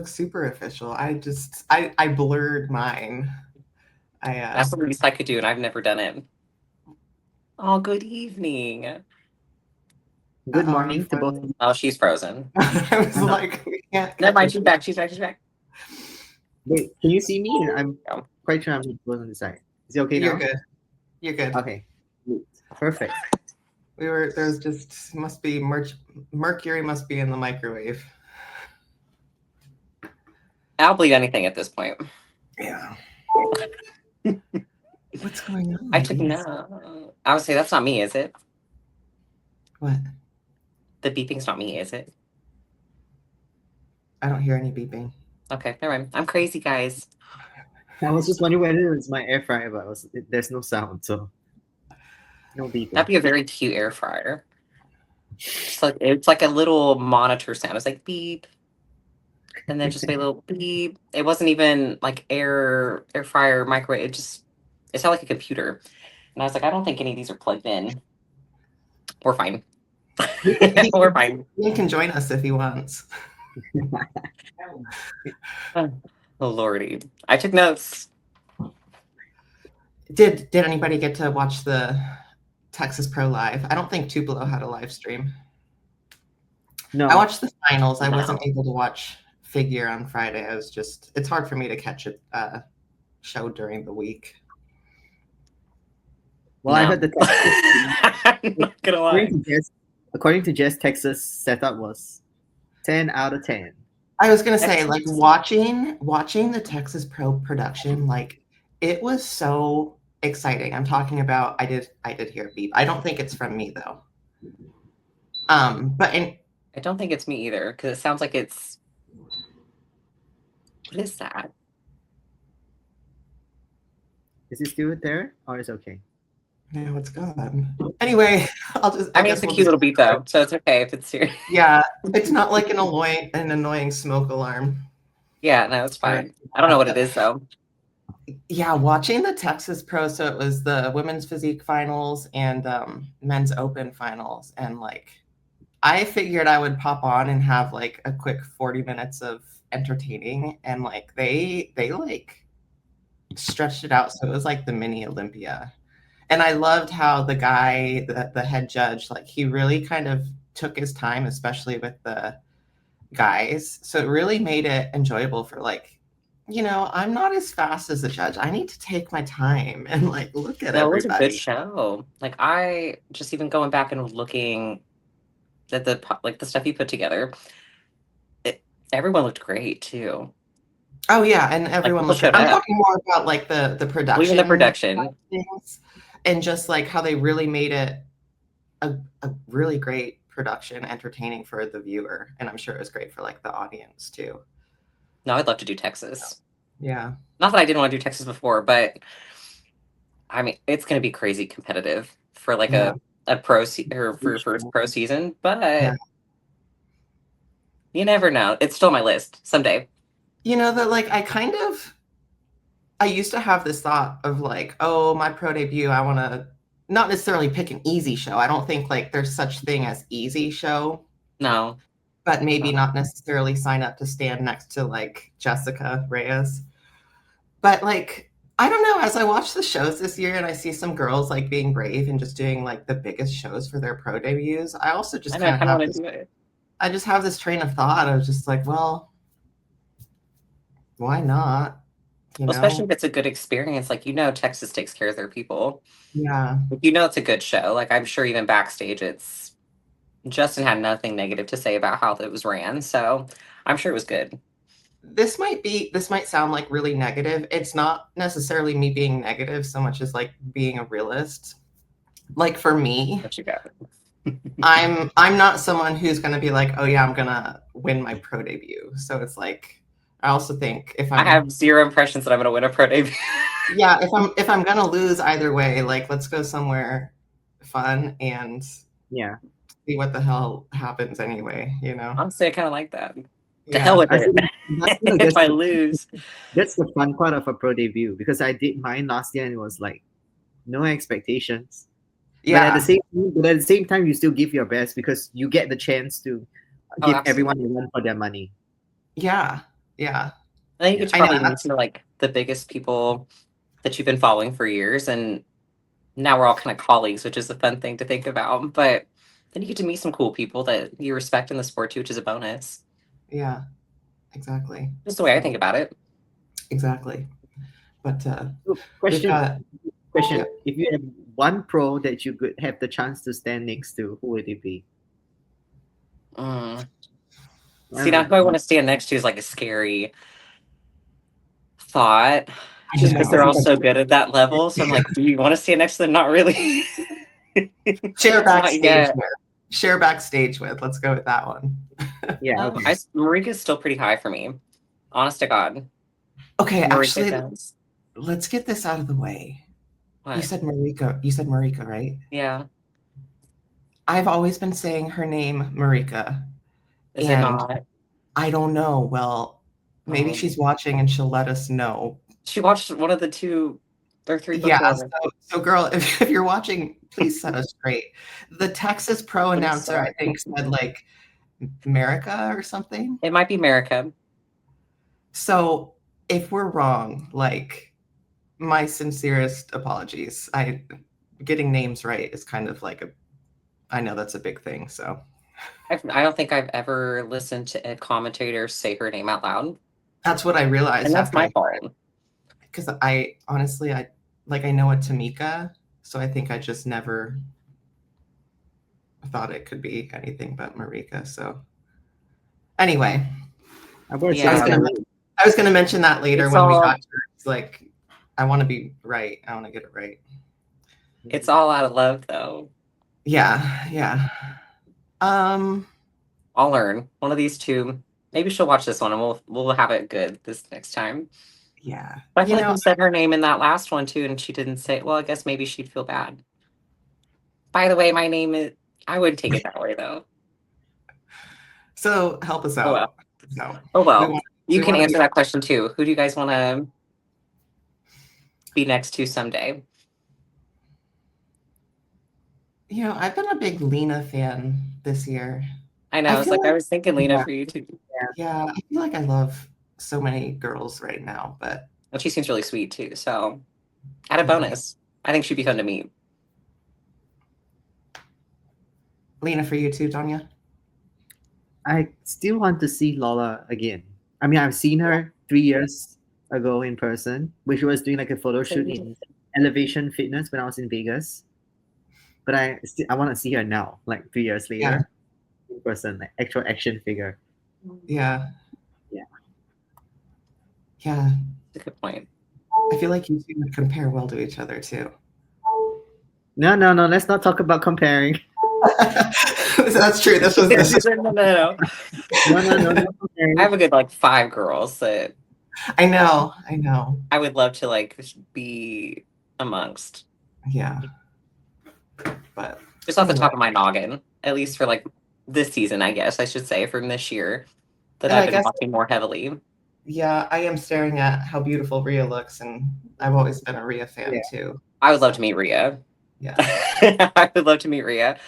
looks super official. I blurred mine. That's the least I could do, and I've never done it. Oh, good evening. Good I'm morning to both. frozen. Oh, she's frozen. I was like, we can't Never catch mind, it. she's back. She's back. She's back. Wait, can you see me? I'm Oh. quite sure I'm close on the side. Is it okay You're now? good. You're good. Okay. Perfect. There's just must be mercury must be in the microwave. I'll believe anything at this point. Yeah. What's going on? I took no. I would say that's not me, is it? What? The beeping's not me, is it? I don't hear any beeping. Okay, never mind. I'm crazy, guys. I was just wondering whether it's my air fryer, but there's no sound, so no beeping. That'd be a very cute air fryer. It's like a little monitor sound. It's like beep, and then just a little beep. It wasn't even like air fryer, microwave. It sounded like a computer. And I was like, I don't think any of these are plugged in. We're fine. We're fine. He can join us if he wants. Oh Lordy, I took notes. Did anybody get to watch the Texas Pro live? I don't think Tupelo had a live stream. No. I watched the finals. I wasn't able to watch figure on Friday. It's hard for me to catch a show during the week. Well, I heard I'm not gonna lie. According to Jess, Texas setup was 10 out of 10. I was gonna say, like, watching the Texas Pro production, like, it was so exciting. I'm talking about I did hear a beep. I don't think it's from me though. But I don't think it's me either, because it sounds like it's. What is that? Is it still there, or is it okay? No, it's gone. Anyway, I mean, it's a cute little beep though, so it's okay if it's here. Yeah, it's not like an annoying smoke alarm. Yeah, no, it's fine. I don't know what it is though. Yeah, watching the Texas Pro, so it was the women's physique finals and men's open finals, and like I figured I would pop on and have like a quick 40 minutes of entertaining, and like they like stretched it out, so it was like the mini Olympia. And I loved how the guy, the head judge, like he really kind of took his time, especially with the guys. So it really made it enjoyable for like, I'm not as fast as the judge. I need to take my time and like look at everybody. It was a good show. Like I just even going back and looking at the stuff you put together, everyone looked great too. Oh yeah, and everyone looked good. I'm talking more about like the production. Even the production. And just like how they really made it a really great production, entertaining for the viewer. And I'm sure it was great for like the audience too. No, I'd love to do Texas. Yeah. Not that I didn't want to do Texas before, but I mean, it's going to be crazy competitive for like a pro or for first pro season, but you never know. It's still on my list someday. That like I used to have this thought of like, oh, my pro debut, I want to not necessarily pick an easy show. I don't think like there's such thing as easy show. No. But maybe not necessarily sign up to stand next to like Jessica Reyes. But like, I don't know, as I watch the shows this year and I see some girls like being brave and just doing like the biggest shows for their pro debuts, I also just kind of have this, I just have this train of thought of just like, well, why not? Especially if it's a good experience, like Texas takes care of their people. Yeah. It's a good show. Like I'm sure even backstage Justin had nothing negative to say about how it was ran, so I'm sure it was good. This might sound like really negative. It's not necessarily me being negative so much as like being a realist. Like for me, what you got? I'm not someone who's going to be like, oh yeah, I'm going to win my pro debut. So it's like, I also think I have zero impressions that I'm going to win a pro debut. Yeah, if I'm going to lose either way, like let's go somewhere fun and see what the hell happens anyway, Honestly, I kind of like that. The hell with it. If I lose. That's the fun part of a pro debut, because I did mine last year and it was like no expectations. Yeah. But at the same time, you still give your best because you get the chance to give everyone a run for their money. Yeah. Yeah. I think you get to I know, probably meet some of like the biggest people that you've been following for years, and now we're all kind of colleagues, which is a fun thing to think about. But then you get to meet some cool people that you respect in the sport too, which is a bonus. yeah, exactly. Just the way I think about it. Exactly. But So, we've got question. If you have one pro that you could have the chance to stand next to, who would it be? See, now who I want to stand next to is like a scary thought, just because they're all so good at that level. So I'm like, do you want to stand next to them? Not really. Share backstage with. Share backstage with. Let's go with that one. Yeah. Okay. Marika's still pretty high for me. Honest to God. Okay, actually, let's get this out of the way. What? You said Marika, right? Yeah. I've always been saying her name, Marika. Is it not? I don't know. Well, maybe she's watching and she'll let us know. She watched one of the 2 or 3 before. Yeah, so girl, if you're watching, please set us straight. The Texas Pro announcer, I think, said like America or something. It might be America. So if we're wrong, like, my sincerest apologies. Getting names right is kind of like I know that's a big thing. So I don't think I've ever listened to a commentator say her name out loud. That's what I realized. And that's my fault. Because I honestly, I know it's Tamika, so I think I just never thought it could be anything but Marika. So anyway, I was going to mention that later when we got to it. It's like, I want to be right. I want to get it right. It's all out of love, though. Yeah. I'll learn one of these 2. Maybe she'll watch this one, and we'll have it good this next time. Yeah. But I feel like you said her name in that last one too, and she didn't say it. Well, I guess maybe she'd feel bad. By the way, my name is. I wouldn't take it that way though. So help us out. Oh well. You can answer that question too. Who do you guys want to be next to someday? I've been a big Lena fan this year. I know. I was thinking Lena for you too. Yeah, I feel like I love so many girls right now, but she seems really sweet too. So, add a bonus. I think she'd be fun to meet. Lena, for you too, Tanya. I still want to see Lola again. I mean, I've seen her 3 years ago in person, when she was doing like a photo shoot in Elevation Fitness when I was in Vegas. But I want to see her now, like 3 years later, in person, like actual action figure. Yeah. That's a good point. I feel like you two would compare well to each other too. No. Let's not talk about comparing. That's true. This was No. I have a good 5 girls that I know. I would love to be amongst. Yeah. But just off the top of my noggin, at least for this season, I guess I should say, from this year, that I've been watching more heavily. Yeah, I am staring at how beautiful Rhea looks, and I've always been a Rhea fan too. I would love to meet Rhea. Yeah. I would love to meet Rhea.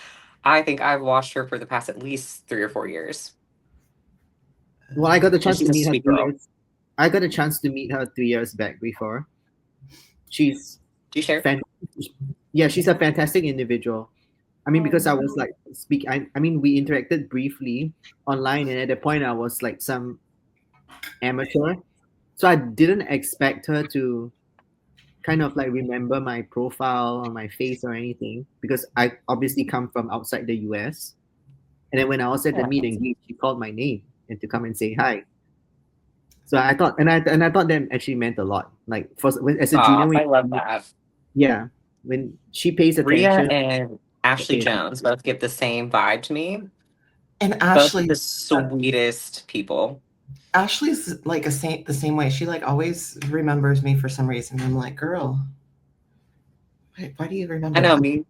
I think I've watched her for the past at least 3 or 4 years. Well, I got the chance to meet her 3 years. I got a chance to meet her 3 years back before. Do you share? Yeah, she's a fantastic individual. I mean, because I was we interacted briefly online, and at the point I was some amateur, so I didn't expect her to kind of remember my profile or my face or anything, because I obviously come from outside the US. And then when I was at the meeting, she called my name and to come and say hi. So I thought, and I thought that actually meant a lot. As a junior, I love that. Yeah, when she pays Rhea attention. and Ashley Jones both give the same vibe to me. And Ashley, the sweetest people. Ashley's the same way. She always remembers me for some reason. I'm like, girl, why do you remember? I know me.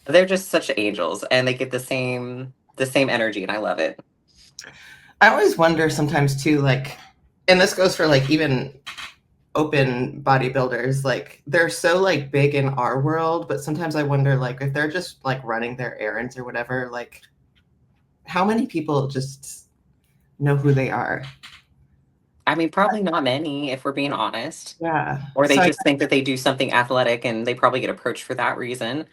They're just such angels, and they get the same energy, and I love it. I always wonder sometimes too, and this goes for even open bodybuilders, they're so big in our world, but sometimes I wonder if they're just running their errands or whatever, how many people just know who they are. I mean, probably not many, if we're being honest. Yeah. Or they So just think that they do something athletic and they probably get approached for that reason.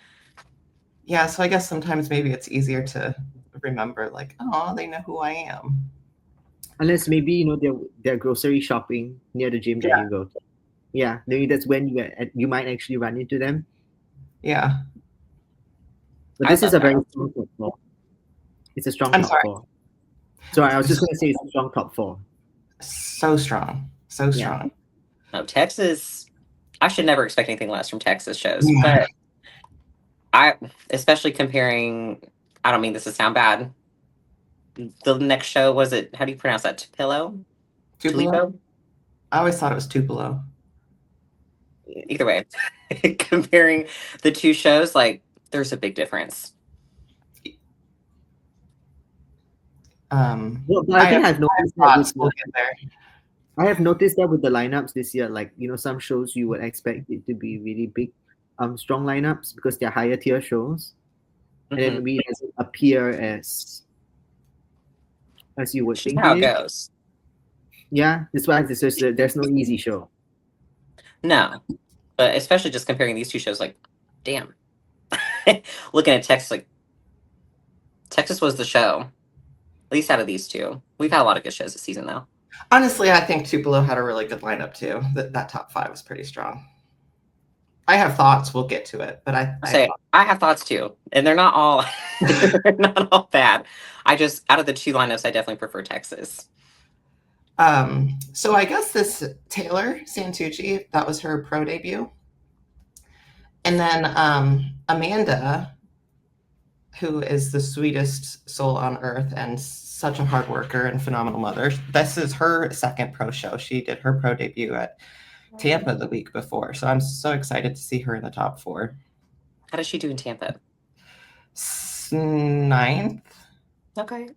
yeah, so I guess sometimes maybe it's easier to remember, like, oh, they know who I am. Unless maybe they're grocery shopping near the gym that Yeah. you go to. Yeah, maybe that's when you might actually run into them. Yeah. But I this is love a very that. strong top four. It's a strong I'm top sorry. four. Sorry, I was just gonna say it's a strong top four. So strong. So Yeah. strong. No, Texas, I should never expect anything less from Texas shows. Yeah. But I, especially comparing, I don't mean this to sound bad. The next show, was it, how do you pronounce that? Tupelo? Tupelo? I always thought it was Tupelo. Either way, comparing the two shows, like, there's a big difference. Well, but I think I've noticed that thoughts. We'll get there. I have noticed that with the lineups this year, like some shows you would expect it to be really big, strong lineups because they're higher tier shows, and then maybe it doesn't appear as you would It's just think how it it is. goes. Yeah, that's why there's no easy show. No, but especially just comparing these two shows, like, damn. Looking at Texas, like, Texas was the show, at least out of these two. We've had a lot of good shows this season, though. Honestly, I think Tupelo had a really good lineup too. That top 5 was pretty strong. I have thoughts. We'll get to it, but I have thoughts too, and they're not all they're not all bad. I just, out of the two lineups, I definitely prefer Texas. So I guess this Taylor Santucci, that was her pro debut, and then Amanda, who is the sweetest soul on earth and such a hard worker and phenomenal mother. This is her second pro show. She did her pro debut at Tampa the week before. So I'm so excited to see her in the top 4. How does she do in Tampa? 9th. Okay.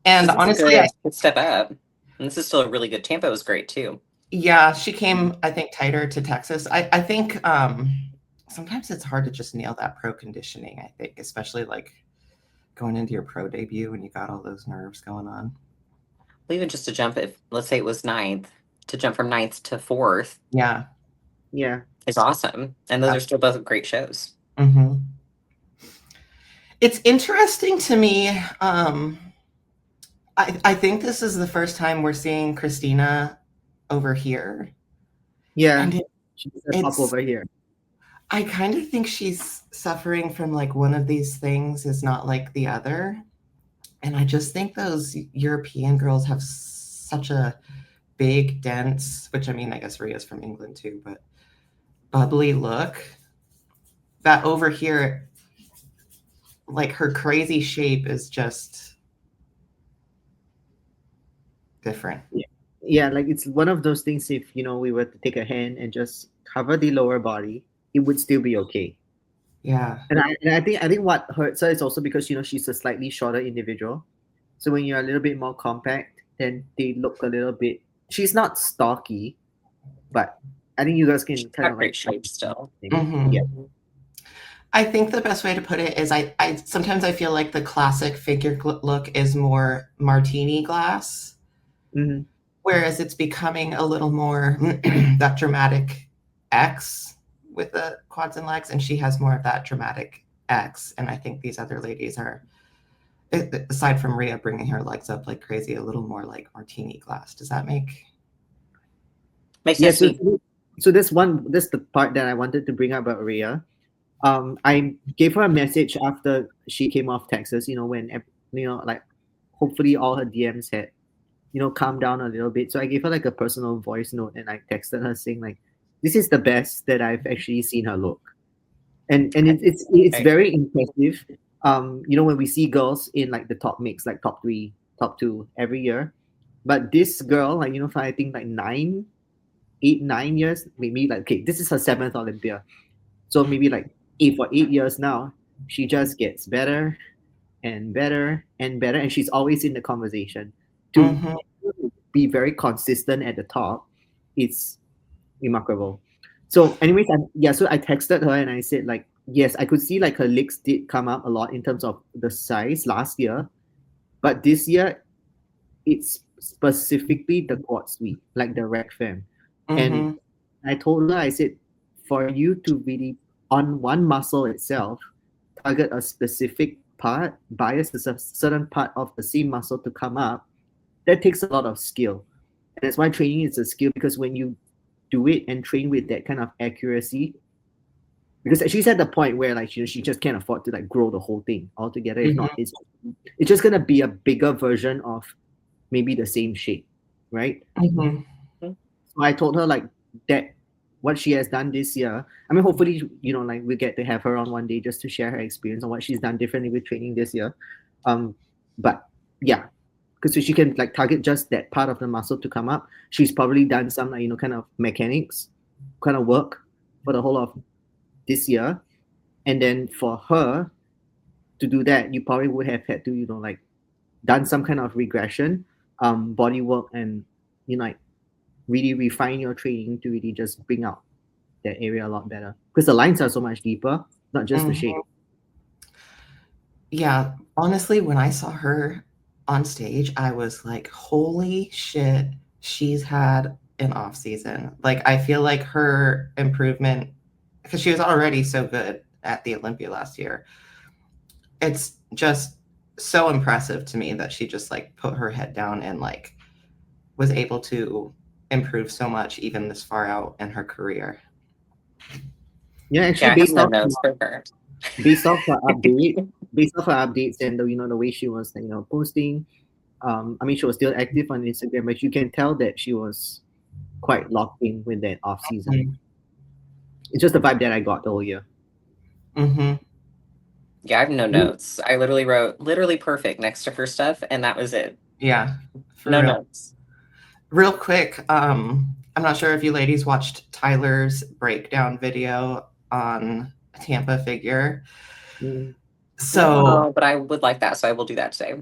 And honestly, a good step up. And this is still a really good. Tampa was great too. Yeah, she came, I think, tighter to Texas. I think sometimes it's hard to just nail that pro conditioning, I think, especially like going into your pro debut and you got all those nerves going on. Well, even just to jump, if let's say it was 9th, to jump from 9th to 4th. Yeah. Yeah. It's awesome. And those are still both great shows. Mm-hmm. It's interesting to me. I think this is the first time we're seeing Christina over here. Yeah. And she's up over here. I kind of think she's suffering from like one of these things is not like the other. And I just think those European girls have such a big, dense, which I mean, I guess Rhea's from England too, but bubbly look that over here, like her crazy shape is just different. Yeah, like it's one of those things. If we were to take a hand and just cover the lower body, it would still be okay. Yeah. And I think what hurts her is also because she's a slightly shorter individual. So when you're a little bit more compact, then they look a little bit. She's not stocky, but I think you guys can kind of great shape still. Mm-hmm. Yeah. I think the best way to put it is I sometimes I feel like the classic figure look is more martini glass, whereas it's becoming a little more that dramatic X with the quads and legs, and she has more of that dramatic X. And I think these other ladies are, aside from Rhea bringing her legs up like crazy, a little more like martini glass. Does that make sense? So this the part that I wanted to bring up about Rhea. I gave her a message after she came off Texas, when like hopefully all her DMs had calmed down a little bit. So I gave her like a personal voice note and I texted her saying like, this is the best that I've actually seen her look. And it's very impressive. When we see girls in like the top mix, like top 3, top 2 every year. But this girl, like, for I think like 9 years, maybe like, okay, this is her 7th Olympia. So maybe like 8 years now, she just gets better and better and better. And she's always in the conversation. To be very consistent at the top, it's remarkable. So anyways, so I texted her and I said like, yes, I could see like her legs did come up a lot in terms of the size last year, But this year, it's specifically the quad sweep, like the rack fam. And Mhm. I told her, I said, for you to really, on one muscle itself, target a specific part, bias a certain part of the same muscle to come up, that takes a lot of skill. And that's why training is a skill, because when you do it and train with that kind of accuracy, because she's at the point where like she just can't afford to like grow the whole thing altogether. If Mhm. not, it's just gonna be a bigger version of maybe the same shape, right? Mhm. So I told her like that what she has done this year. I mean, hopefully, like we get to have her on one day just to share her experience on what she's done differently with training this year. But yeah, because so she can like target just that part of the muscle to come up. She's probably done some like kind of mechanics, kind of work for the whole of this year, and then for her to do that, you probably would have had to like done some kind of regression, body work, and like really refine your training to really just bring out that area a lot better, because the lines are so much deeper, not just the shape. Mhm. Yeah, honestly, when I saw her on stage, I was like, "Holy shit, she's had an off season." Like, I feel like her improvement, because she was already so good at the Olympia last year. It's just so impressive to me that she just like put her head down and like was able to improve so much even this far out in her career. Yeah, actually, Yeah, I have no notes for her. based off her update, based off her updates and the way she was posting. I mean, she was still active on Instagram, but you can tell that she was quite locked in with that off season. Mhm. It's just the vibe that I got the whole year. Mhm. Yeah, I have no notes. I literally wrote literally perfect next to her stuff, and that was it. Yeah, for No real. notes. Real quick, I'm not sure if you ladies watched Tyler's breakdown video on Tampa figure. Mm. So, No, but I would like that, so I will do that today.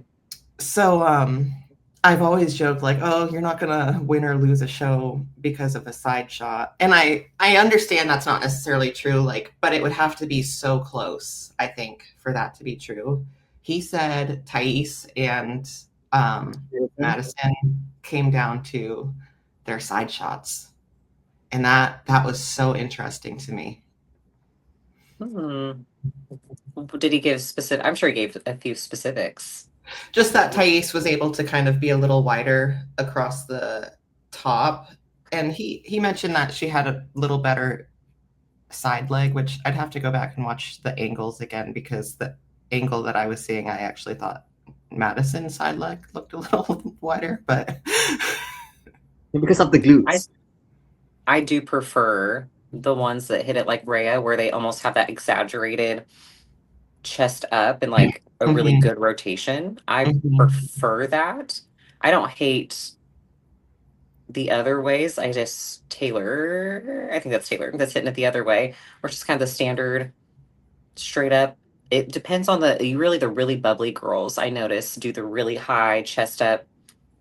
so I've always joked like, "Oh, you're not gonna win or lose a show because of a side shot," and I understand that's not necessarily true. Like, but it would have to be so close, I think, for that to be true. He said Thais and Madison came down to their side shots. And that was so interesting to me. Hmm. Did he give specific? I'm sure he gave a few specifics. Just that Thais was able to kind of be a little wider across the top. And he mentioned that she had a little better side leg, which I'd have to go back and watch the angles again, because the angle that I was seeing, I actually thought Madison's side leg looked a little wider, but Because of the glutes. I do prefer the ones that hit it like Rhea, where they almost have that exaggerated chest up and like a really Mhm, good rotation. I mhm, prefer that. I don't hate the other ways. I just Taylor, I think that's Taylor, that's hitting it the other way, or just kind of the standard straight up. It depends on the really bubbly girls I notice do the really high chest up.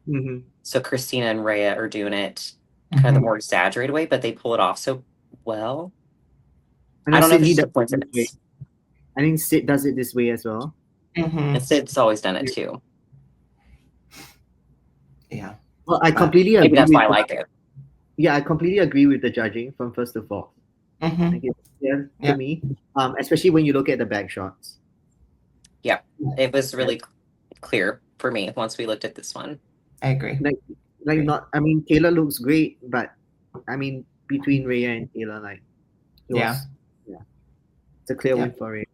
Mm-hmm. So Christina and Rhea are doing it kind of the mhm, more exaggerated way, but they pull it off so well. I I know don't know if it's Sydney just does a it this way. coincidence. I think Sid does it this way as well. mhm. And Sid's always done it too. Yeah, Well, I but completely Maybe agree that's why with I the, like it. yeah, I completely agree with the judging from first to fourth. Like mhm, it's clear to yeah, me, especially when you look at the back shots. Yeah, it was Right? really clear for me once we looked at this one. I agree. Like Agree. not. I mean, Taylor looks great, but I mean, between Rhea and Taylor, like it Yeah, was, yeah, it's a clear yeah. win for Rhea.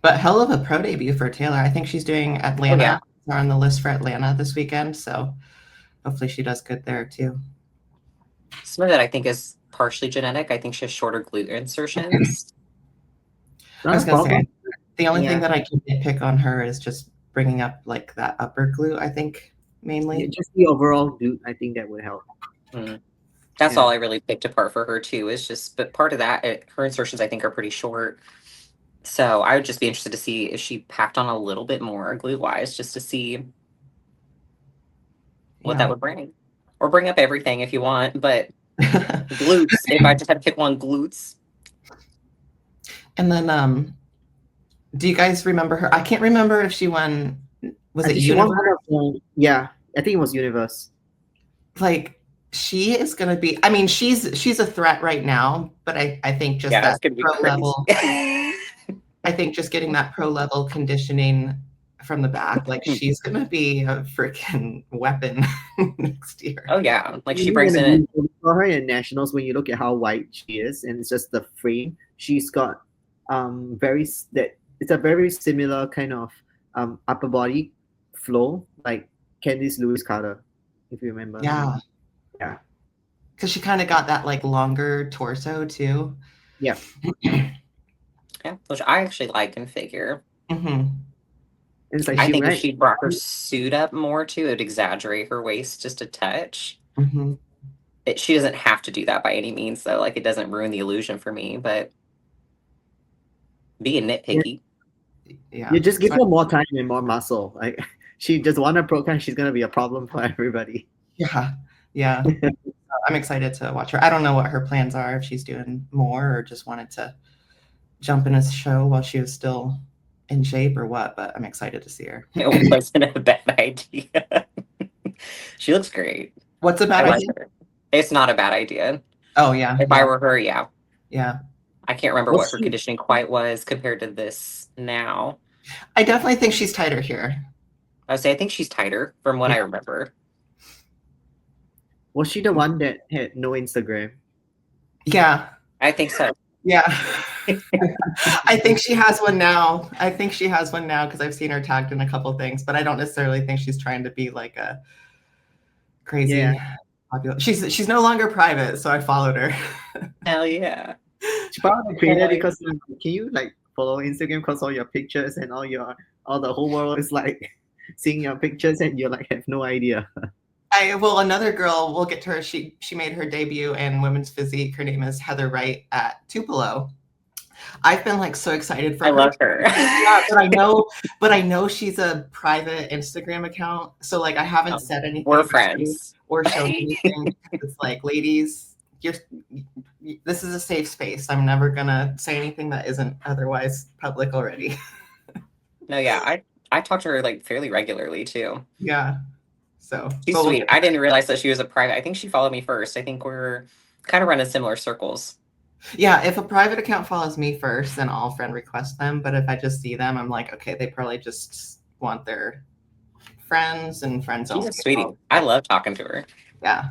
But hell of a pro debut for Taylor. I think she's doing Oh yeah, Atlanta. They're on the list for Atlanta this weekend, so hopefully she does good there too. some of that I think is partially genetic. I think she has shorter glute insertions. I Not was a gonna say problem. the only thing Yeah, that I can pick on her is just bringing up like that upper glute. I think yeah, mainly. just the overall dude. I think that would help. Mm. That's Yeah. all I really picked apart for her too. Is just, but part of that, her insertions I think are pretty short. So I would just be interested to see if she packed on a little bit more glute wise, just to see what that Yeah. would bring, or bring up everything if you want. But glutes, if I just had to pick one, glutes. And then do you guys remember her? I can't remember if she won Was I it think she won Universe? one of the, yeah, I think it was Universe. Like she is gonna be. I mean, she's a threat right now, but I think just Yeah, that it's gonna be pro crazy. level. I think just getting that pro level conditioning from the back, like she's gonna be a freaking weapon next year. Oh yeah, like she Really brings gonna in it. be for her in nationals. When you look at how wide she is, and it's just the frame, she's got that it's a very similar kind of upper body flow, like Candice Lewis Carter, if you remember. Yeah, Yeah, because she kind of got that like longer torso too. yeah. Yeah, which I actually like in figure. Hmm. And it's like I she think if went. she brought her suit up more too, it'd exaggerate her waist just a touch. Hmm. She doesn't have to do that by any means, though. Like it doesn't ruin the illusion for me, but being nitpicky. Yeah. You just give So, her more time and more muscle. Like she just won a pro con, she's gonna be a problem for everybody. yeah, yeah. I'm excited to watch her. I don't know what her plans are, if she's doing more or just wanted to jump in a show while she was still in shape or what, but I'm excited to see her. It wasn't a bad idea. She looks great. What's a I bad like idea? her. It's not a bad idea. Oh, yeah. If I were her, yeah. Yeah. I can't remember What's what her she- conditioning quite was compared to this now. I definitely think she's tighter here. I would say I think she's tighter from what I Yeah. remember. Was she the one that had no Instagram? Yeah. I think so. Yeah. I think she has one now. Because I've seen her tagged in a couple things, but I don't necessarily think she's trying to be like a crazy Yeah. popular. She's no longer private, so I followed her. Hell yeah. She probably created because can you like follow Instagram because all your pictures and all the whole world is like seeing your pictures and you're like have no idea. Another girl, we'll get to her. She made her debut in women's physique. Her name is Heather Wright at Tupelo. I've been like so excited for I her. love her. Yeah, but I know she's a private Instagram account. So like I haven't said anything. We're friends. Or shown anything. It's like, ladies, this is a safe space. I'm never gonna say anything that isn't otherwise public already. No, yeah. I talk to her like fairly regularly too. Yeah. So She's sweet. I didn't realize that she was a private. I think she followed me first. I think we're kind of running similar circles. Yeah, if a private account follows me first, then I'll friend request them. But if I just see them, I'm like, okay, they probably just want their friends and friends. She's a sweetie. I love talking to her. Yeah.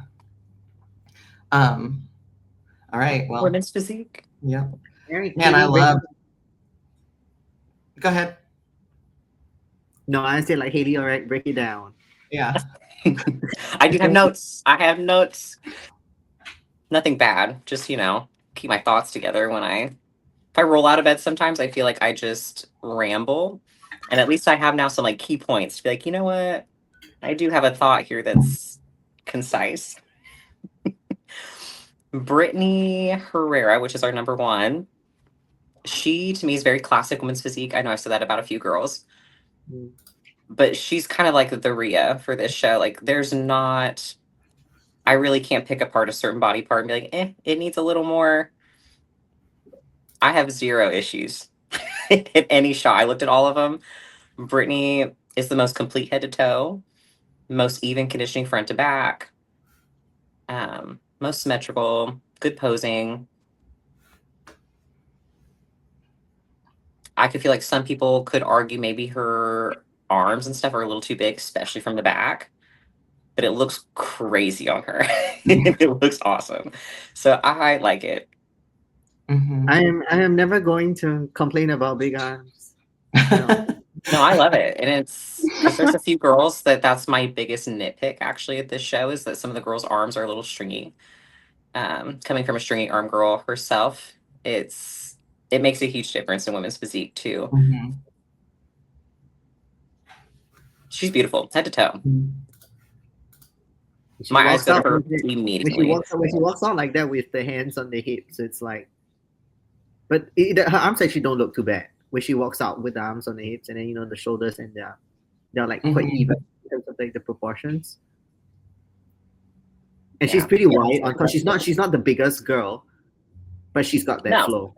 All right. Well, women's physique. Yeah. Man, I love. Go ahead. No, I said like Haley. All right, break it down. Yeah. I do have notes. I have notes. Nothing bad. Just keep my thoughts together if I roll out of bed. Sometimes I feel like I just ramble, and at least I have now some like key points to be like, you know what, I do have a thought here that's concise. Brittany Herrera, which is our number one, she to me is very classic women's physique. I know I've said that about a few girls, but she's kind of like the Rhea for this show. Like I really can't pick apart a certain body part and be like, it needs a little more. I have zero issues in any shot. I looked at all of them. Brittany is the most complete head to toe, most even conditioning front to back, most symmetrical, good posing. I could feel like some people could argue maybe her arms and stuff are a little too big, especially from the back, but it looks crazy on her. It looks awesome. So I like it. Mm-hmm. I am never going to complain about big arms. No, I love it. And there's a few girls that's my biggest nitpick actually at this show is that some of the girls' arms are a little stringy. Coming from a stringy arm girl herself, it makes a huge difference in women's physique too. Mm-hmm. She's beautiful, head to toe. She My eyes walks go out to her with it- immediately. when she walks out like that with the hands on the hips, it's like. But her arms actually don't look too bad when she walks out with the arms on the hips and then the shoulders and they're like quite even in terms of like the proportions. And she's pretty wide because she's not the biggest girl, but she's got that flow.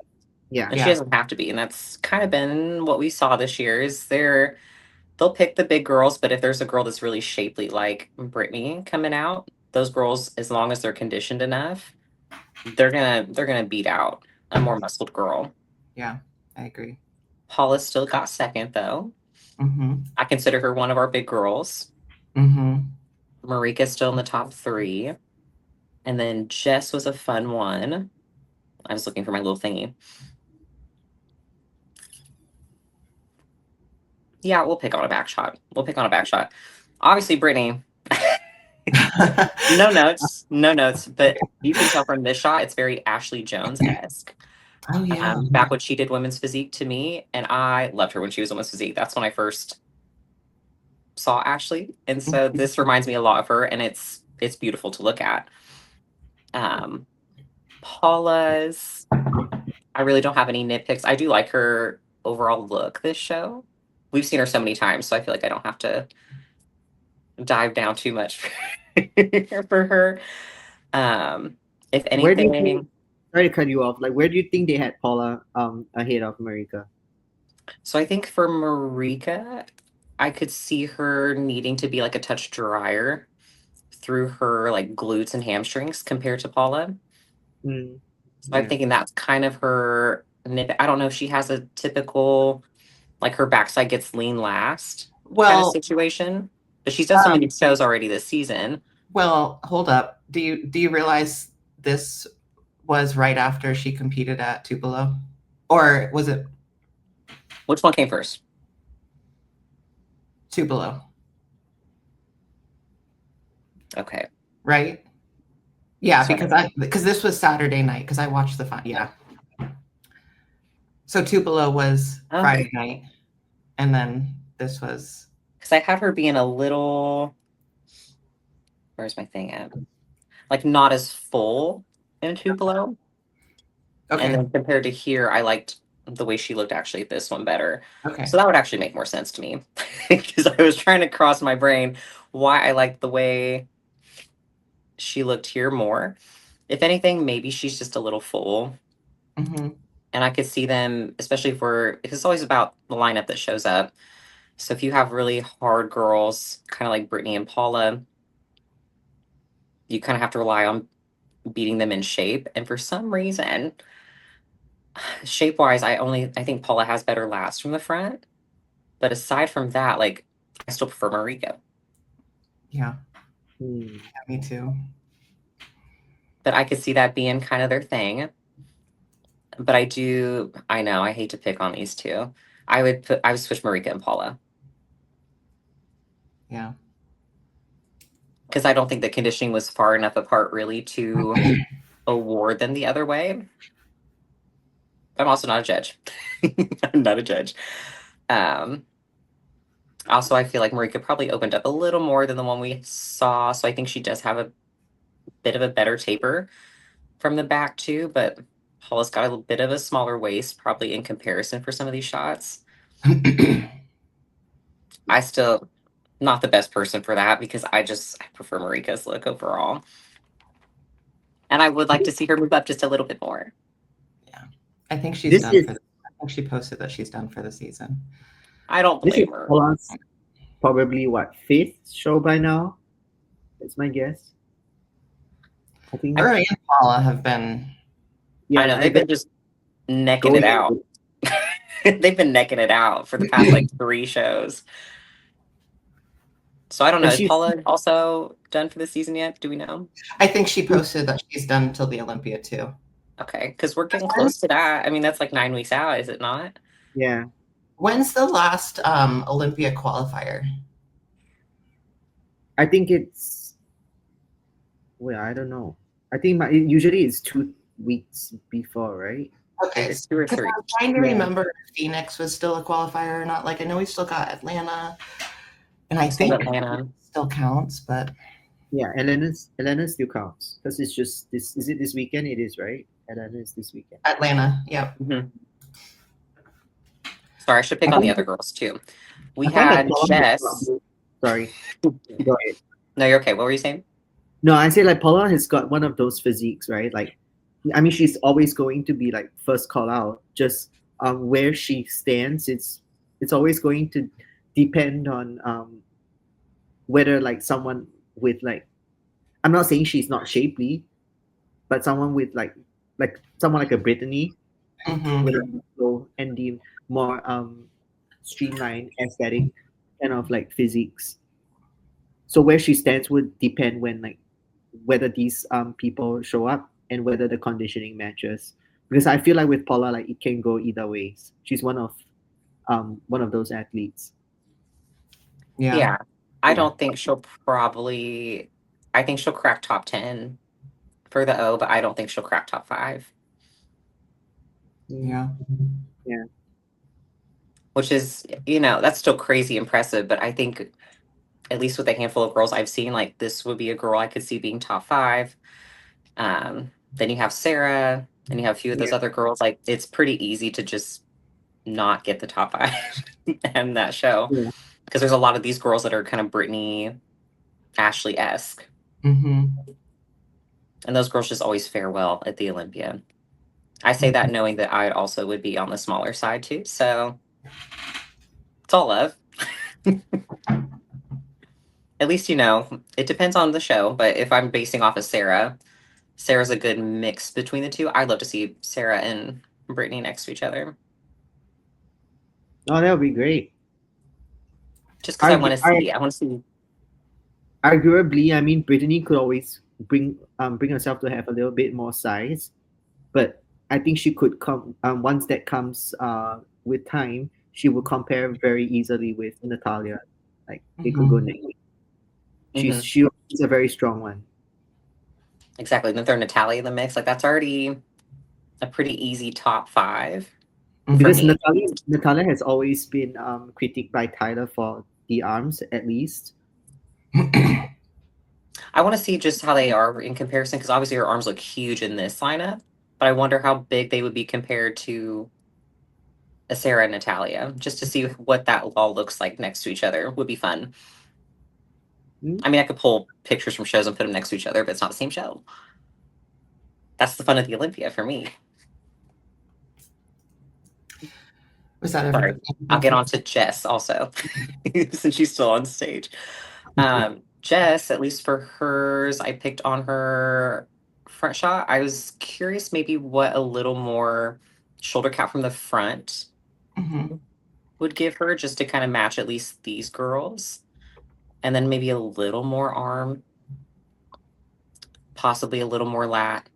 Yeah, And she doesn't have to be, and that's kind of been what we saw this year. Is the they'll pick the big girls, but if there's a girl that's really shapely like Brittany coming out, those girls, as long as they're conditioned enough, they're gonna beat out a more muscled girl. Yeah, I agree. Paula still got second though. Mm-hmm. I consider her one of our big girls. Mm-hmm. Marika's still in the top 3. And then Jess was a fun one. I was looking for my little thingy. Yeah, we'll pick on a back shot. Obviously, Brittany. No notes. But you can tell from this shot, it's very Ashley Jones-esque. Oh yeah. Back when she did women's physique to me, and I loved her when she was women's physique. That's when I first saw Ashley, and so this reminds me a lot of her, and it's beautiful to look at. Paula's, I really don't have any nitpicks. I do like her overall look this show. We've seen her so many times, so I feel like I don't have to dive down too much for her. If Where do you anything, think, sorry to cut you off, like where do you think they had Paula ahead of Marika? so I think for Marika, I could see her needing to be like a touch drier through her like glutes and hamstrings compared to Paula. Mm, So I'm yeah. thinking that's kind of her nip. I don't know if she has a typical like her backside gets lean last kind of Well, situation, but she's done so many shows already this season. well, hold up. Do you realize this was right after she competed at Tupelo? Or was it Which one came first? Tupelo? Okay. Right? Yeah, Sorry. because this was Saturday night because I watched the final. Yeah. So Tupelo was Okay. Friday night, and then this was. Because I had her being a little. Where's my thing at? Like not as full in Tupelo. Okay. And then compared to here, I liked the way she looked actually at this one better. Okay. So that would actually make more sense to me because I was trying to cross my brain why I liked the way she looked here more. If anything, maybe she's just a little full. Mm-hmm. And I could see them, especially because it's always about the lineup that shows up. So if you have really hard girls, kind of like Brittany and Paula, you kind of have to rely on beating them in shape. And for some reason, shape wise, I think Paula has better last from the front. But aside from that, like I still prefer Marika. Yeah. Mm. Yeah, me too. But I could see that being kind of their thing. But I know, I hate to pick on these two. I would switch Marika and Paula. Yeah. Because I don't think the conditioning was far enough apart really to award them the other way. I'm also not a judge. I'm not a judge. Also, I feel like Marika probably opened up a little more than the one we saw. So I think she does have a bit of a better taper from the back too. But Paula's got a little bit of a smaller waist, probably in comparison for some of these shots. I still not the best person for that because I prefer Marika's look overall. And I would like to see her move up just a little bit more. Yeah. I think she's This done is- for I think she posted that she's done for the season. I don't This is blame her. Paula's probably what, 5th show by now? That's my guess. I think. Rory and Paula have been. Yeah, I know they've been just necking going it out. They've been necking it out for the past like 3 shows. So I don't know. And Is she's- Paula also done for the season yet? Do we know? I think she posted that she's done till the Olympia too. Okay, because we're getting close to that. I mean, that's like 9 weeks out, is it not? Yeah. When's the last Olympia qualifier? I think it's. Well, I don't know. I think usually it's 2 weeks before, right? Okay, It's 2 or 3. I'm trying to Yeah. remember if Phoenix was still a qualifier or not. Like I know we still got Atlanta, and I Still think Atlanta. it still counts, but Yeah, Atlanta still counts because it's just this. Is it this weekend? It is, right? Atlanta is this weekend. Atlanta, yep. Mm-hmm. Sorry, I should pick on the other girls too. We I thought that had Paula- Jess. Sorry. Go ahead. No, you're okay. What were you saying? No, I say like Paula has got one of those physiques, right? Like, I mean, she's always going to be like first call out. Just where she stands, it's always going to depend on whether like someone with like, I'm not saying she's not shapely, but someone with like someone like a Brittany with Mm-hmm. a flow and the more streamlined aesthetic kind of like physiques. So where she stands would depend when like whether these people show up and whether the conditioning matches. Because I feel like with Paula, like it can go either ways. She's one of those athletes. Yeah. Yeah. I Yeah. don't think she'll probably, I think she'll crack top 10 for the O, but I don't think she'll crack top 5, Yeah. Yeah. which is, that's still crazy impressive. But I think, at least with a handful of girls I've seen, like this would be a girl I could see being top 5. Then you have Sarah, and you have a few of those Yeah. other girls. Like it's pretty easy to just not get the top 5 and that show, Yeah. because there's a lot of these girls that are kind of Brittany, Ashley-esque, Mm-hmm. and those girls just always fare well at the Olympia. I say that knowing that I also would be on the smaller side too, so it's all love. At least it depends on the show, but if I'm basing off of Sarah's a good mix between the two. I'd love to see Sarah and Brittany next to each other, Oh, that would be great. just because Argu- ar- I want to see. Arguably, I mean, Brittany could always bring herself to have a little bit more size, but I think she could come once that comes with time. She will compare very easily with Natalia. Like they could go Mm-hmm. neck. Mhm. She's a very strong one. Exactly. Then throw Natalia in the mix. Like that's already a pretty easy top 5 for Because me. Natalia has always been critiqued by Tyler for the arms, at least. I want to see just how they are in comparison, because obviously her arms look huge in this lineup, but I wonder how big they would be compared to a Sarah and Natalia, just to see what that all looks like next to each other. Would be fun. Mm. I mean, I could pull pictures from shows and put them next to each other, but it's not the same show. That's the fun of the Olympia for me. Was that Sorry. everything? I'll get on to Jess also, since she's still on stage. Jess, at least for hers, I picked on her front shot. I was curious maybe what a little more shoulder cap from the front Mm-hmm. would give her, just to kind of match at least these girls. And then maybe a little more arm, possibly a little more lat.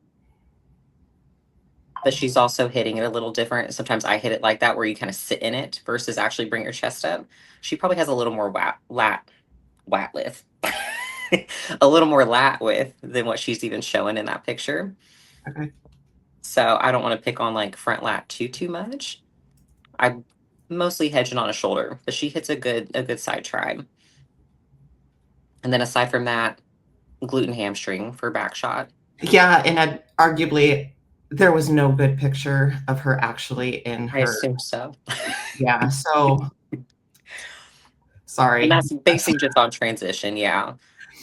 But she's also hitting it a little different. Sometimes I hit it like that, where you kind of sit in it versus actually bring your chest up. She probably has a little more lat width. A little more lat width than what she's even showing in that picture. Okay. So I don't want to pick on like front lat too much. I'm mostly hedging on a shoulder, but she hits a good side tribe. And then aside from that, glute and hamstring for back shot. Yeah, and arguably there was no good picture of her actually in I her. assume so. Yeah, so sorry. And that's basing just on transition, yeah.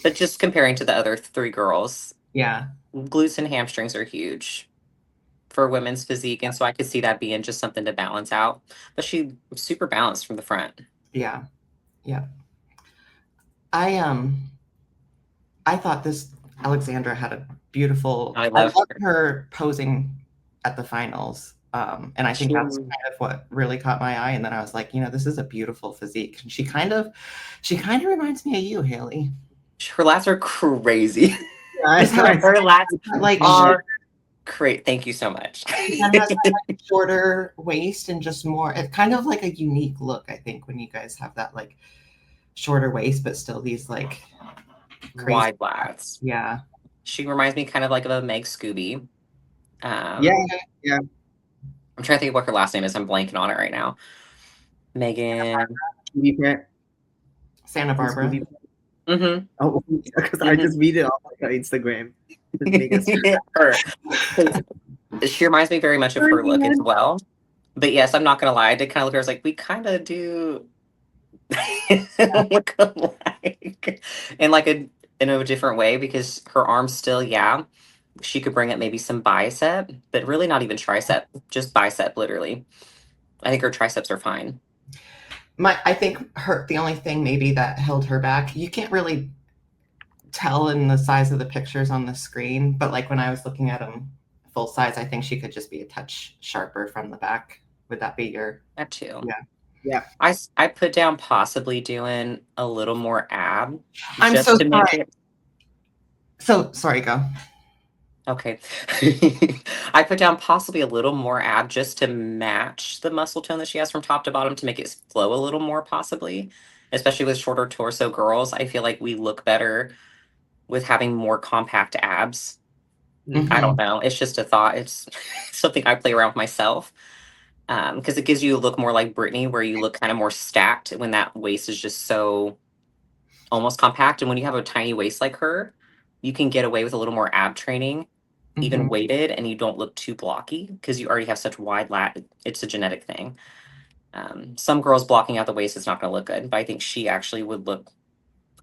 But just comparing to the other 3 girls, Yeah. glutes and hamstrings are huge for women's physique, and so I could see that being just something to balance out. But she super balanced from the front. Yeah. Yeah. I thought this Alexandra had a beautiful. I I love loved her. her posing at the finals, and I think that's kind of what really caught my eye. And then I was like, this is a beautiful physique. And she kind of reminds me of you, Haley. Her lats are crazy. Yeah, Her lats Like are great. Thank you so much. and has that like shorter waist and just more. It's kind of like a unique look, I think, when you guys have that like shorter waist, but still these like crazy wide lats. Yeah. She reminds me kind of like of a Meg Scooby. yeah. I'm trying to think of what her last name is. I'm blanking on it right now. Megan. Santa Barbara. Mm-hmm. Oh, because I just read it off her Instagram. She reminds me very much of her look as well. But yes, I'm not gonna lie. I did kind of look at her. I was like, we kind of do look alike in a different way, because her arms still, yeah, she could bring up maybe some bicep, but really not even tricep, just bicep, literally. I think her triceps are fine. I think the only thing maybe that held her back, you can't really tell in the size of the pictures on the screen, but like when I was looking at them full size, I think she could just be a touch sharper from the back. Would that be your? That too. Yeah. Yeah. I put down possibly doing a little more ab I'm just so to make sorry. it. So sorry, go. Okay. I put down possibly a little more ab just to match the muscle tone that she has from top to bottom to make it flow a little more, possibly. Especially with shorter torso girls, I feel like we look better with having more compact abs. I Mhm. don't know. It's just a thought. It's something I play around with myself. Because it gives you a look more like Britney, where you look kind of more stacked when that waist is just so almost compact. And when you have a tiny waist like her, you can get away with a little more ab training, even Mhm. weighted, and you don't look too blocky because you already have such wide lat. It's a genetic thing. Some girls blocking out the waist is not going to look good, but I think she actually would look.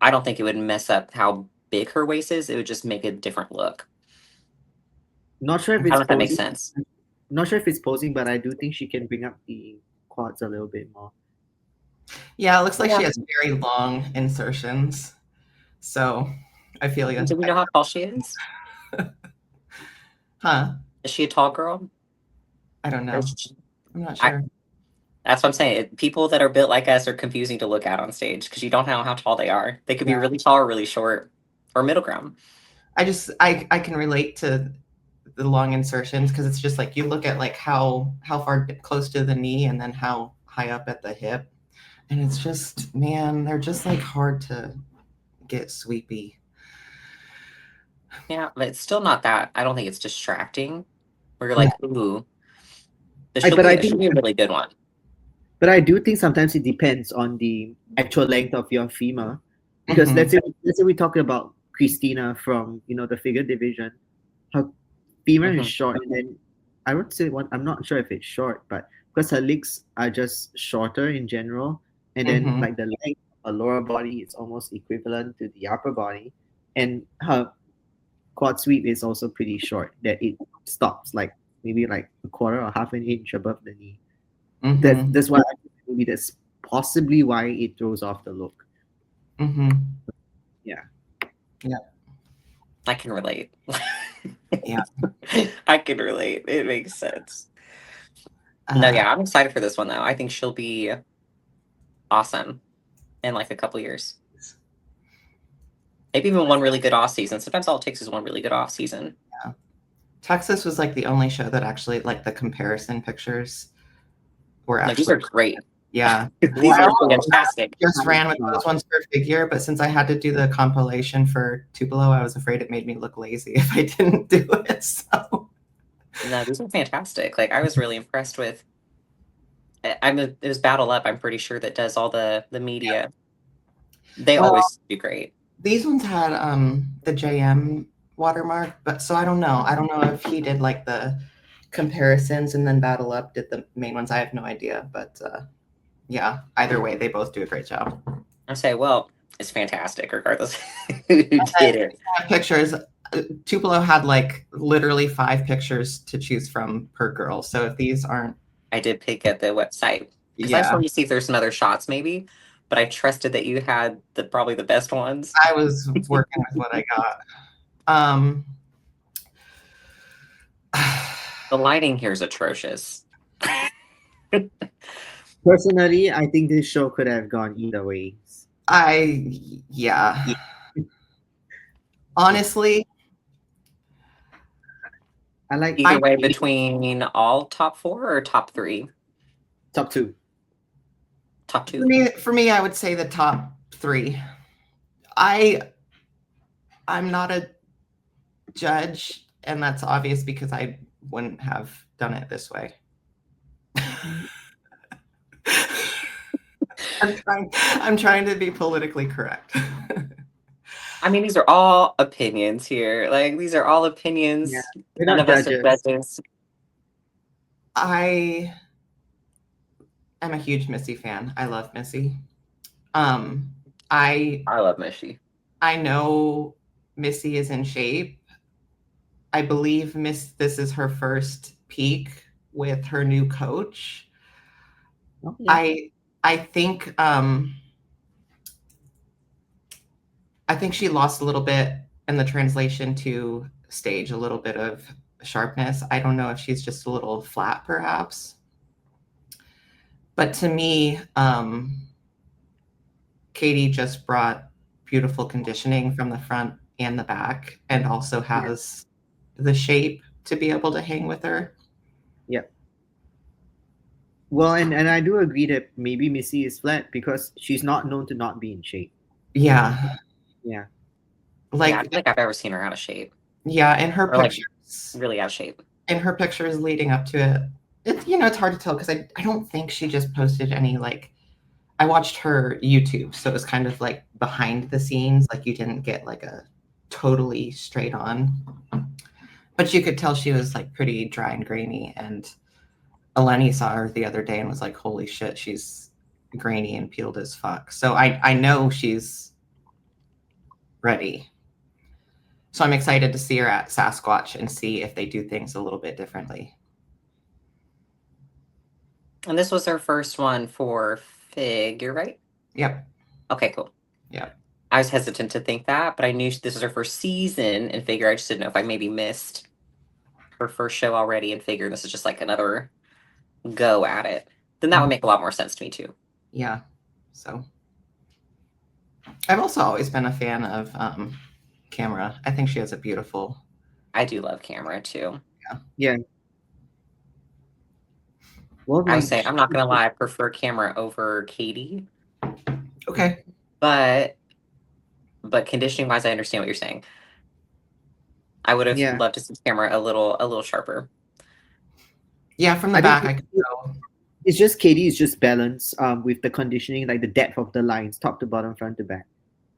I don't think it would mess up how big her waist is. It would just make a different look. Not sure I if don't it's know if that makes posing. sense. Not sure if it's posing, but I do think she can bring up the quads a little bit more. Yeah, it looks like she Yeah. has very long insertions. So I feel you. Do we know how tall she is? Huh? Is she a tall girl? I don't Or know. is she- I'm not I, sure. that's what I'm saying. People that are built like us are confusing to look at on stage because you don't know how tall they are. They could be Yeah. really tall or really short or middle ground. I can relate to the long insertions because it's just like you look at like how far close to the knee and then how high up at the hip, and it's just, man, they're just like hard to get sweepy. Yeah, but it's still not that. I don't think it's distracting. Where you're like, ooh, this I, should but be I it should think, be a really good one. but I do think sometimes it depends on the actual length of your femur, because Mhm. let's say we talk about Christina from the figure division. Her femur is Hmm. short, and then I would say one. I'm not sure if it's short, but because her legs are just shorter in general, and then Mhm. like the length of her lower body is almost equivalent to the upper body, and her quad sweep is also pretty short. That it stops like maybe like a quarter or half an inch above the knee. Mhm. That's why I think maybe that's possibly why it throws off the look. Mhm. Yeah. Yeah. I can relate. Yeah. I can relate. It makes sense. No, Uh, yeah, I'm excited for this one though. I think she'll be awesome in like a couple years. Maybe even one really good off season. Sometimes all it takes is one really good off season. Texas was like the only show that actually like the comparison pictures were No, these actually, are great. yeah. These I are almost fantastic. just ran with those ones for figure, but since I had to do the compilation for Tupelo, I was afraid it made me look lazy if I didn't do it. So No, these are fantastic. Like I was really impressed with. It was Battle Up. I'm pretty sure that does all the media. They well, always do great. these ones had the JM watermark, but so I don't know. I don't know if he did like the comparisons and then Battle Up did the main ones. I have no idea, but yeah, either way, they both do a great job. I say, well, it's fantastic regardless who did it. Pictures. Tupelo had like literally 5 pictures to choose from per girl. So if these aren't, I did pick at the website because I just yeah, wanted to see if there's some other shots maybe, but I trusted that you had probably the best ones. I was working with what I got. Um, The lighting here is atrocious. Personally, I think this show could have gone either ways. yeah. Yeah. Honestly, I like Either way, between all top four or top three, top two. top two. for me, I would say the top 3. I I'm not a judge, and that's obvious because I wouldn't have done it this way. I'm trying to be politically correct. I mean, these are all opinions here. Like these are all Yeah, opinions. we're None not of us are judges. judges. I am a huge Missy fan. I love Missy. Um, I I love Mishy. I know Missy is in shape. I believe this is her first peak with her new coach. Oh, yeah. I think she lost a little bit in the translation to stage, a little bit of sharpness. I don't know if she's just a little flat, perhaps. But to me, Katie just brought beautiful conditioning from the front and the back, and also has the shape to be able to hang with her. Yeah. Well, and I do agree that maybe Missy is flat because she's not known to not be in shape. Yeah. Yeah. Like, I don't think I've ever seen her out of shape. Yeah, in her Or, like, pictures, really out of shape. in her pictures leading up to it, it's hard to tell because I don't think she just posted any, like, I watched her YouTube, so it was kind of like behind the scenes, like you didn't get like a totally straight on, but you could tell she was like pretty dry and grainy. And Eleni saw her the other day and was like, holy shit, she's grainy and peeled as fuck. So I know she's ready. So I'm excited to see her at Sasquatch and see if they do things a little bit differently. And this was her first one for figure, right? Yep. Okay, cool. Yep. I was hesitant to think that, but I knew this was her first season in figure. I just didn't know if I maybe missed her first show already in figure. This is just like another go at it. Then that would make a lot more sense to me too. Yeah. So I've also always been a fan of Camera. I think she has a beautiful. I do love Camera too. Yeah. Well, I would say, I'm not gonna lie, I prefer Camera over Katie. Okay. But conditioning wise, I understand what you're saying. I would have loved to see Camera a little sharper. Yeah, from the back I could go. It's just Katie is just balance with the conditioning, like the depth of the lines, top to bottom, front to back.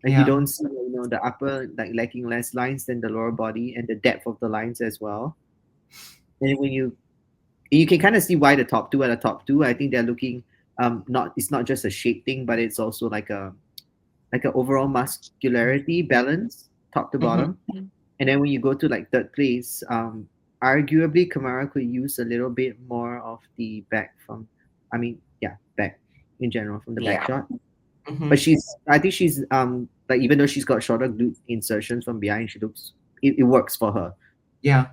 Like you don't see, the upper like lacking less lines than the lower body, and the depth of the lines as well. And when you can kind of see why the top two are the top two. I think they're looking it's not just a shape thing, but it's also like an overall muscularity balance, top to bottom. And then when you go to like third place, arguably Kamara could use a little bit more of the back back in general from the back shot. But I think she's like, even though she's got shorter glute insertions from behind, it works for her. Yeah.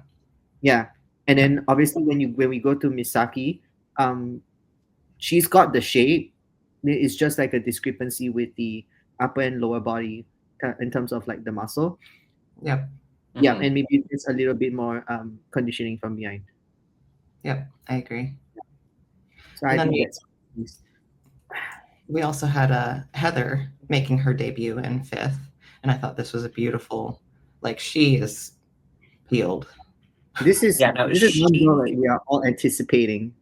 And then obviously when we go to Misaki, she's got the shape. It's just like a discrepancy with the upper and lower body in terms of like the muscle. Yep. Yeah, and maybe it's a little bit more conditioning from behind. Yep, I agree. So I think that's. We also had Heather making her debut in fifth, and I thought this was a beautiful, like, she is peeled. This is one girl that we are all anticipating.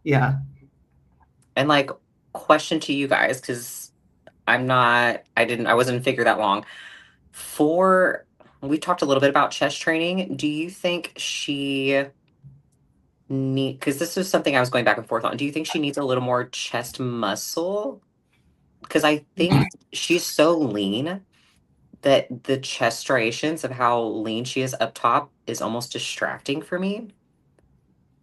Yeah. And like, question to you guys, because I wasn't in figure that long. We talked a little bit about chest training. Do you think because this is something I was going back and forth on. Do you think she needs a little more chest muscle? Because I think she's so lean that the chest striations of how lean she is up top is almost distracting for me.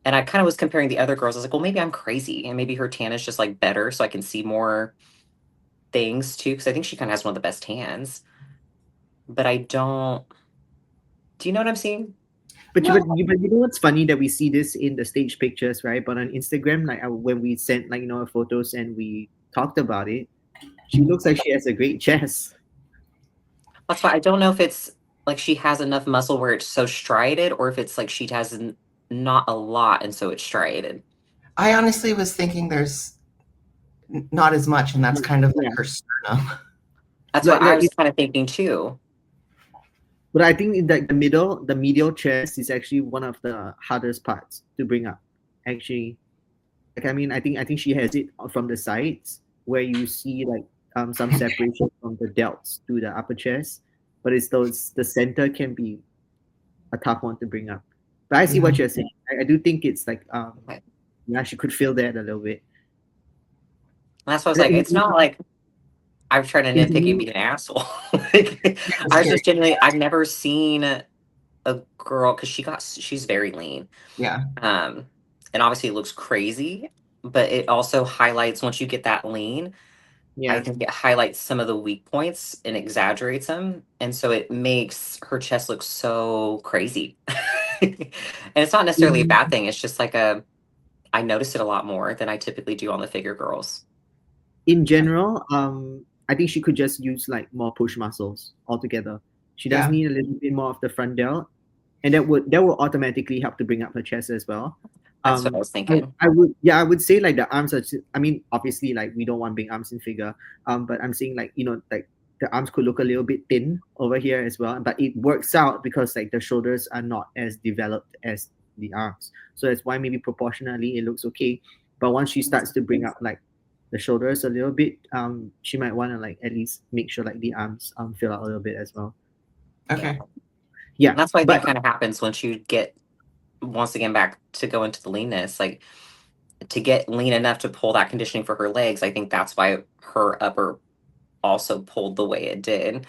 And I kind of was comparing the other girls. I was like, well, maybe I'm crazy, and maybe her tan is just like better, so I can see more things too. Because I think she kind of has one of the best tans. But I don't. Do you know what I'm seeing? But you know what's funny, that we see this in the stage pictures, right? But on Instagram, like when we sent photos and we talked about it, she looks like she has a great chest. That's why I don't know if it's like she has enough muscle where it's so striated, or if it's like she has not a lot and so it's striated. I honestly was thinking there's not as much, and that's kind of like her sternum. That's what I was kind of thinking too. But I think that the medial chest is actually one of the hardest parts to bring up. Actually, like, I mean, I think she has it from the sides where you see like some separation from the delts to the upper chest, but the center can be a tough one to bring up. But I see what you're saying. I do think it's like she could feel that a little bit. That's what I was like. It's not like I'm trying to nitpick you being an asshole. Like, I was just genuinely, I've never seen a girl, because she's very lean. Yeah. And obviously it looks crazy. but it also highlights once you get that lean. I Yeah. think it highlights some of the weak points and exaggerates them, and so it makes her chest look so crazy. And it's not necessarily a bad thing. It's just like I notice it a lot more than I typically do on the figure girls. In general, I think she could just use like more push muscles altogether. She does Yeah. need a little bit more of the front delt, and that will automatically help to bring up her chest as well. That's what I was thinking. I would say like the arms are. I mean, obviously, like we don't want big arms in figure. But I'm saying like like the arms could look a little bit thin over here as well. But it works out because like the shoulders are not as developed as the arms, so that's why maybe proportionally it looks okay. But once she starts to bring up like the shoulders a little bit, she might want to like at least make sure like the arms fill out a little bit as well. Okay. Yeah, And that's what I but think kind of happens once you get once again back to go into the leanness, like to get lean enough to pull that conditioning for her legs. I think that's why her upper also pulled the way it did.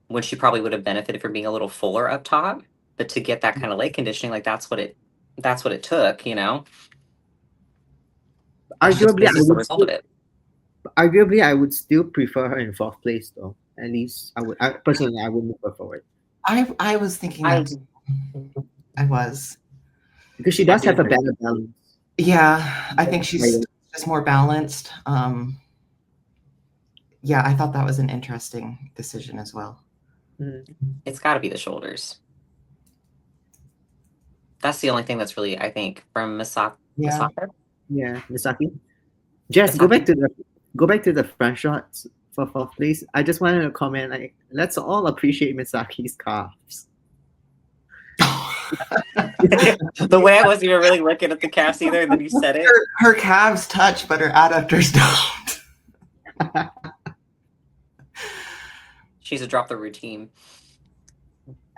When she probably would have benefited from being a little fuller up top, but to get that kind of leg conditioning, like that's what it took, you know. arguably This I is the would result of still, it. arguably I would still prefer her in fourth place though. At least personally I would move her forward I was thinking I that I was. because she I does do have a agree. better balance. Yeah, I think she's Right. just more balanced. Yeah, I thought that was an interesting decision as well. It's got to be the shoulders. That's the only thing that's really, I think, from Misaka. Yeah. Yeah, Misaki. Jess, go back to the front shots for fourth place. I just wanted to comment like let's all appreciate Misaki's calves. The way I wasn't even really looking at the calves either, and then you said it. Her calves touch, but her adductors don't. She's a drop the routine.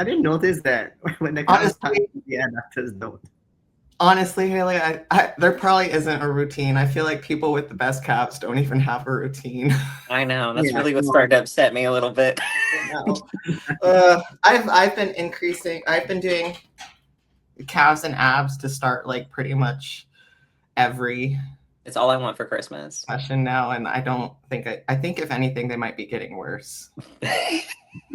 I didn't notice that when the calves touch, the adductors don't. Honestly, Haley, there probably isn't a routine. I feel like people with the best calves don't even have a routine. I know. That's Yeah, really what come started to upset me a little bit. I've been increasing. I've been doing calves and abs to start like pretty much every It's all I want for Christmas. session now, and I don't think I think if anything they might be getting worse.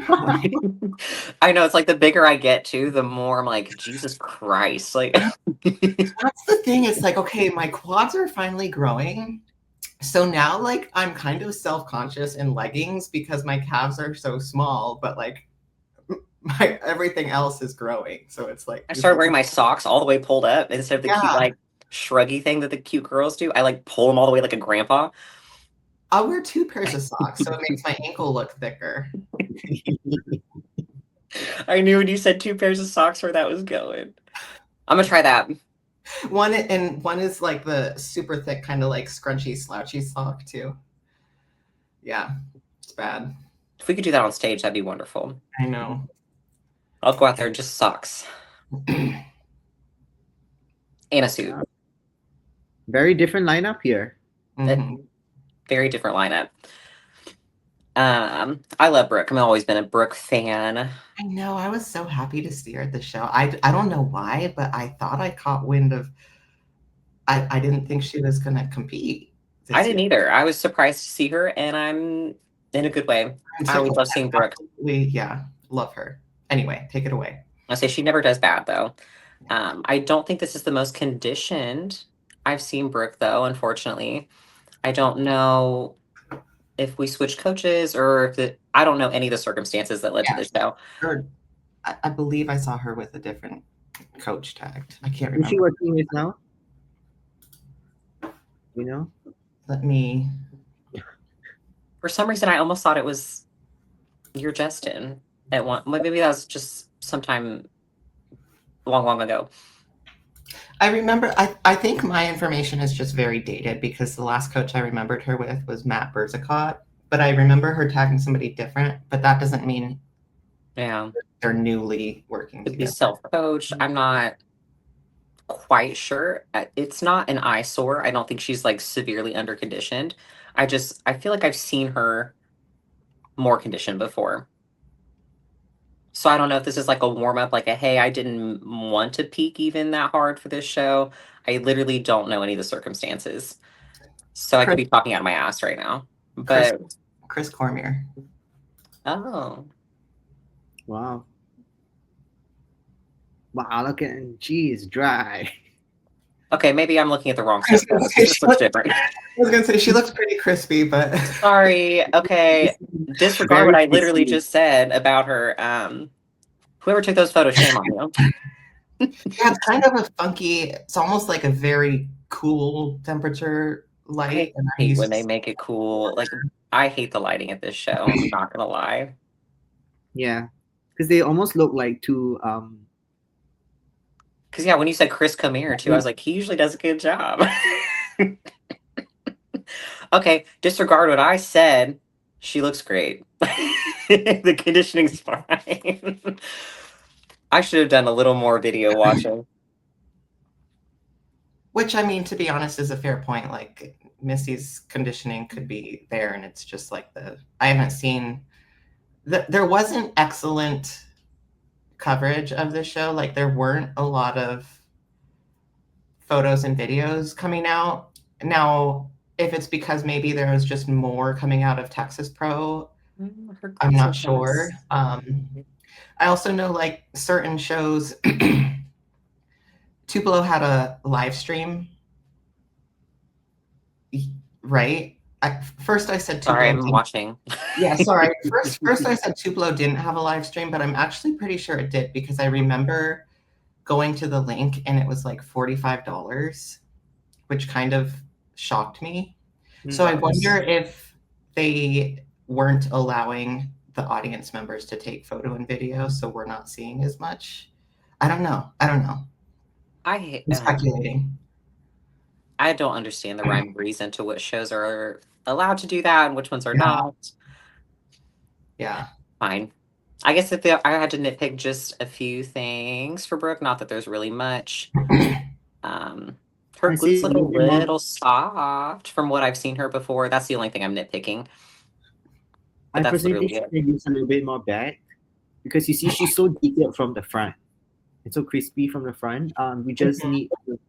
I know, it's like the bigger I get too, the more I'm like, Jesus Christ. Like That's the thing. It's like, okay, my quads are finally growing. So now like I'm kind of self-conscious in leggings because my calves are so small, but like my everything else is growing. So it's like I started wearing my socks all the way pulled up instead of the cute like shruggy thing that the cute girls do. I like pull them all the way like a grandpa. I'll wear 2 pairs of socks so it makes my ankle look thicker. I knew when you said 2 pairs of socks where that was going. I'm gonna try that. One is like the super thick kind of like scrunchy slouchy sock too. Yeah, it's bad. If we could do that on stage, that'd be wonderful. I know. I'll go out there in just socks and a suit. Very different lineup here. Mhm. Very different lineup. I love Brooke. I've always been a Brooke fan. I know. I was so happy to see her at the show. I don't know why, but I thought I caught wind of. I didn't think she was going to compete. I didn't either. I was surprised to see her, and I'm in a good way. I always love seeing Brooke. Yeah, love her. Anyway, take it away. I say she never does bad though. I don't think this is the most conditioned I've seen Brooke though. Unfortunately, I don't know if we switched coaches or if I don't know any of the circumstances that led to this show. I believe I saw her with a different coach tagged. I can't remember. Who's she working with now? You know? Let me. For some reason, I almost thought it was your Justin at one. Maybe that was just sometime long ago. I remember. I think my information is just very dated because the last coach I remembered her with was Matt Berzicott, but I remember her tagging somebody different. But that doesn't mean they're newly working Could be together. self-coached. I'm not quite sure. It's not an eyesore. I don't think she's like severely underconditioned. I feel like I've seen her more conditioned before. So I don't know if this is like a warm up, like a hey, I didn't want to peak even that hard for this show. I literally don't know any of the circumstances. So I could be talking out of my ass right now. But Chris Cormier. oh. Wow. Wow, look at geez, dry. Okay, maybe I'm looking at the wrong stuff. This looks different. I was gonna say she looks pretty crispy, but Sorry. Okay. Disregard what I literally just said about her. Whoever took those photos, shame on you. yeah, it's kind of a funky. It's almost like a very cool temperature light. I hate when they make it cool. Like, I hate the lighting at this show. I'm not gonna lie. Yeah, because they almost look like two. Because yeah, when you said Chris Comier too, I was like, he usually does a good job. Okay, disregard what I said. She looks great. The conditioning's fine. I should have done a little more video watching. Which, I mean, to be honest, is a fair point. Like, Missy's conditioning could be there, and it's just like I haven't seen, there wasn't excellent coverage of the show. Like, there weren't a lot of photos and videos coming out. Now, if it's because maybe there was just more coming out of Texas Pro, I'm not sure. I also know, like, certain shows, Tupelo had a live stream, right? First I said Tupelo. Sorry, I'm watching. Yeah, sorry. First I said Tupelo didn't have a live stream, but I'm actually pretty sure it did because I remember going to the link and it was like $45, which kind of shocked me. So I wonder if they weren't allowing the audience members to take photo and video, so we're not seeing as much. I don't know. I'm speculating. I don't understand the rhyme and reason to which shows are allowed to do that and which ones are not. Yeah. Fine. I guess if I had to nitpick just a few things for Brooke, not that there's really much. Her glutes look a little soft from what I've seen her before. That's the only thing I'm nitpicking. I personally think she needs a little bit more back because you see she's so detailed from the front. It's so crispy from the front. We just need to,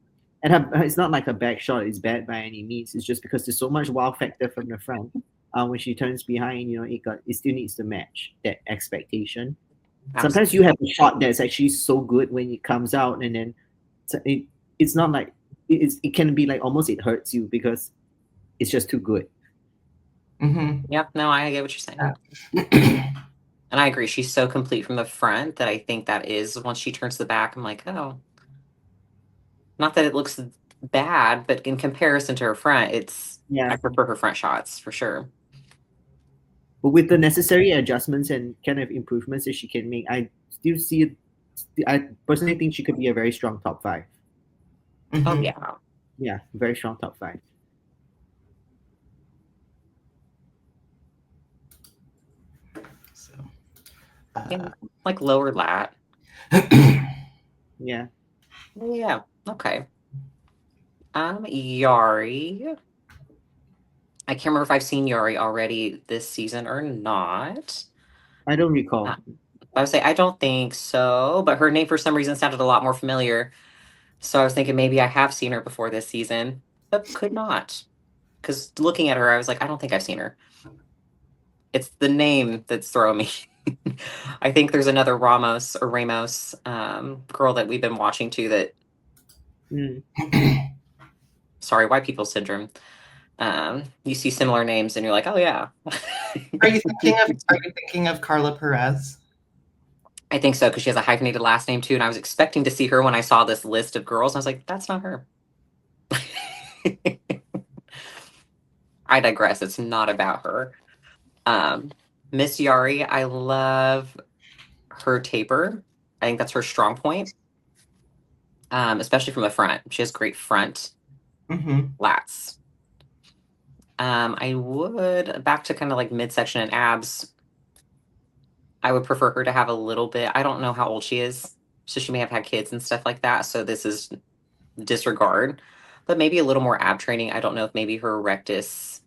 and it's not like a back shot is bad by any means. It's just because there's so much wow factor from the front. When she turns behind, it still needs to match that expectation. Absolutely. Sometimes you have a shot that's actually so good when it comes out, and then it's not like it can be like almost it hurts you because it's just too good. Mm-hmm. Yep. No, I get what you're saying. And I agree. She's so complete from the front that I think that is once she turns to the back, I'm like, oh, not that it looks bad, but in comparison to her front, I prefer her front shots for sure. But with the necessary adjustments and kind of improvements that she can make, I still see it. I personally think she could be a very strong top 5. Mm-hmm. Oh, yeah. Yeah, very strong top 5. So, like lower lat. Yeah. Yeah. Okay. Yari. I can't remember if I've seen Yari already this season or not. I don't recall. I would say I don't think so, but her name for some reason sounded a lot more familiar. So I was thinking maybe I have seen her before this season, but could not. Because looking at her, I was like, I don't think I've seen her. It's the name that's throwing me. I think there's another Ramos girl that we've been watching too that sorry, white people syndrome. You see similar names and you're like, oh yeah. Are you thinking of Carla Perez? I think so, because she has a hyphenated last name too, and I was expecting to see her when I saw this list of girls, and I was like, that's not her. I digress. It's not about her. Miss Yari, I love her taper. I think that's her strong point, especially from the front. She has great front lats. I would, back to kind of like midsection and abs, I would prefer her to have a little bit. I don't know how old she is, so she may have had kids and stuff like that, so this is disregard. But maybe a little more ab training. I don't know if maybe her rectus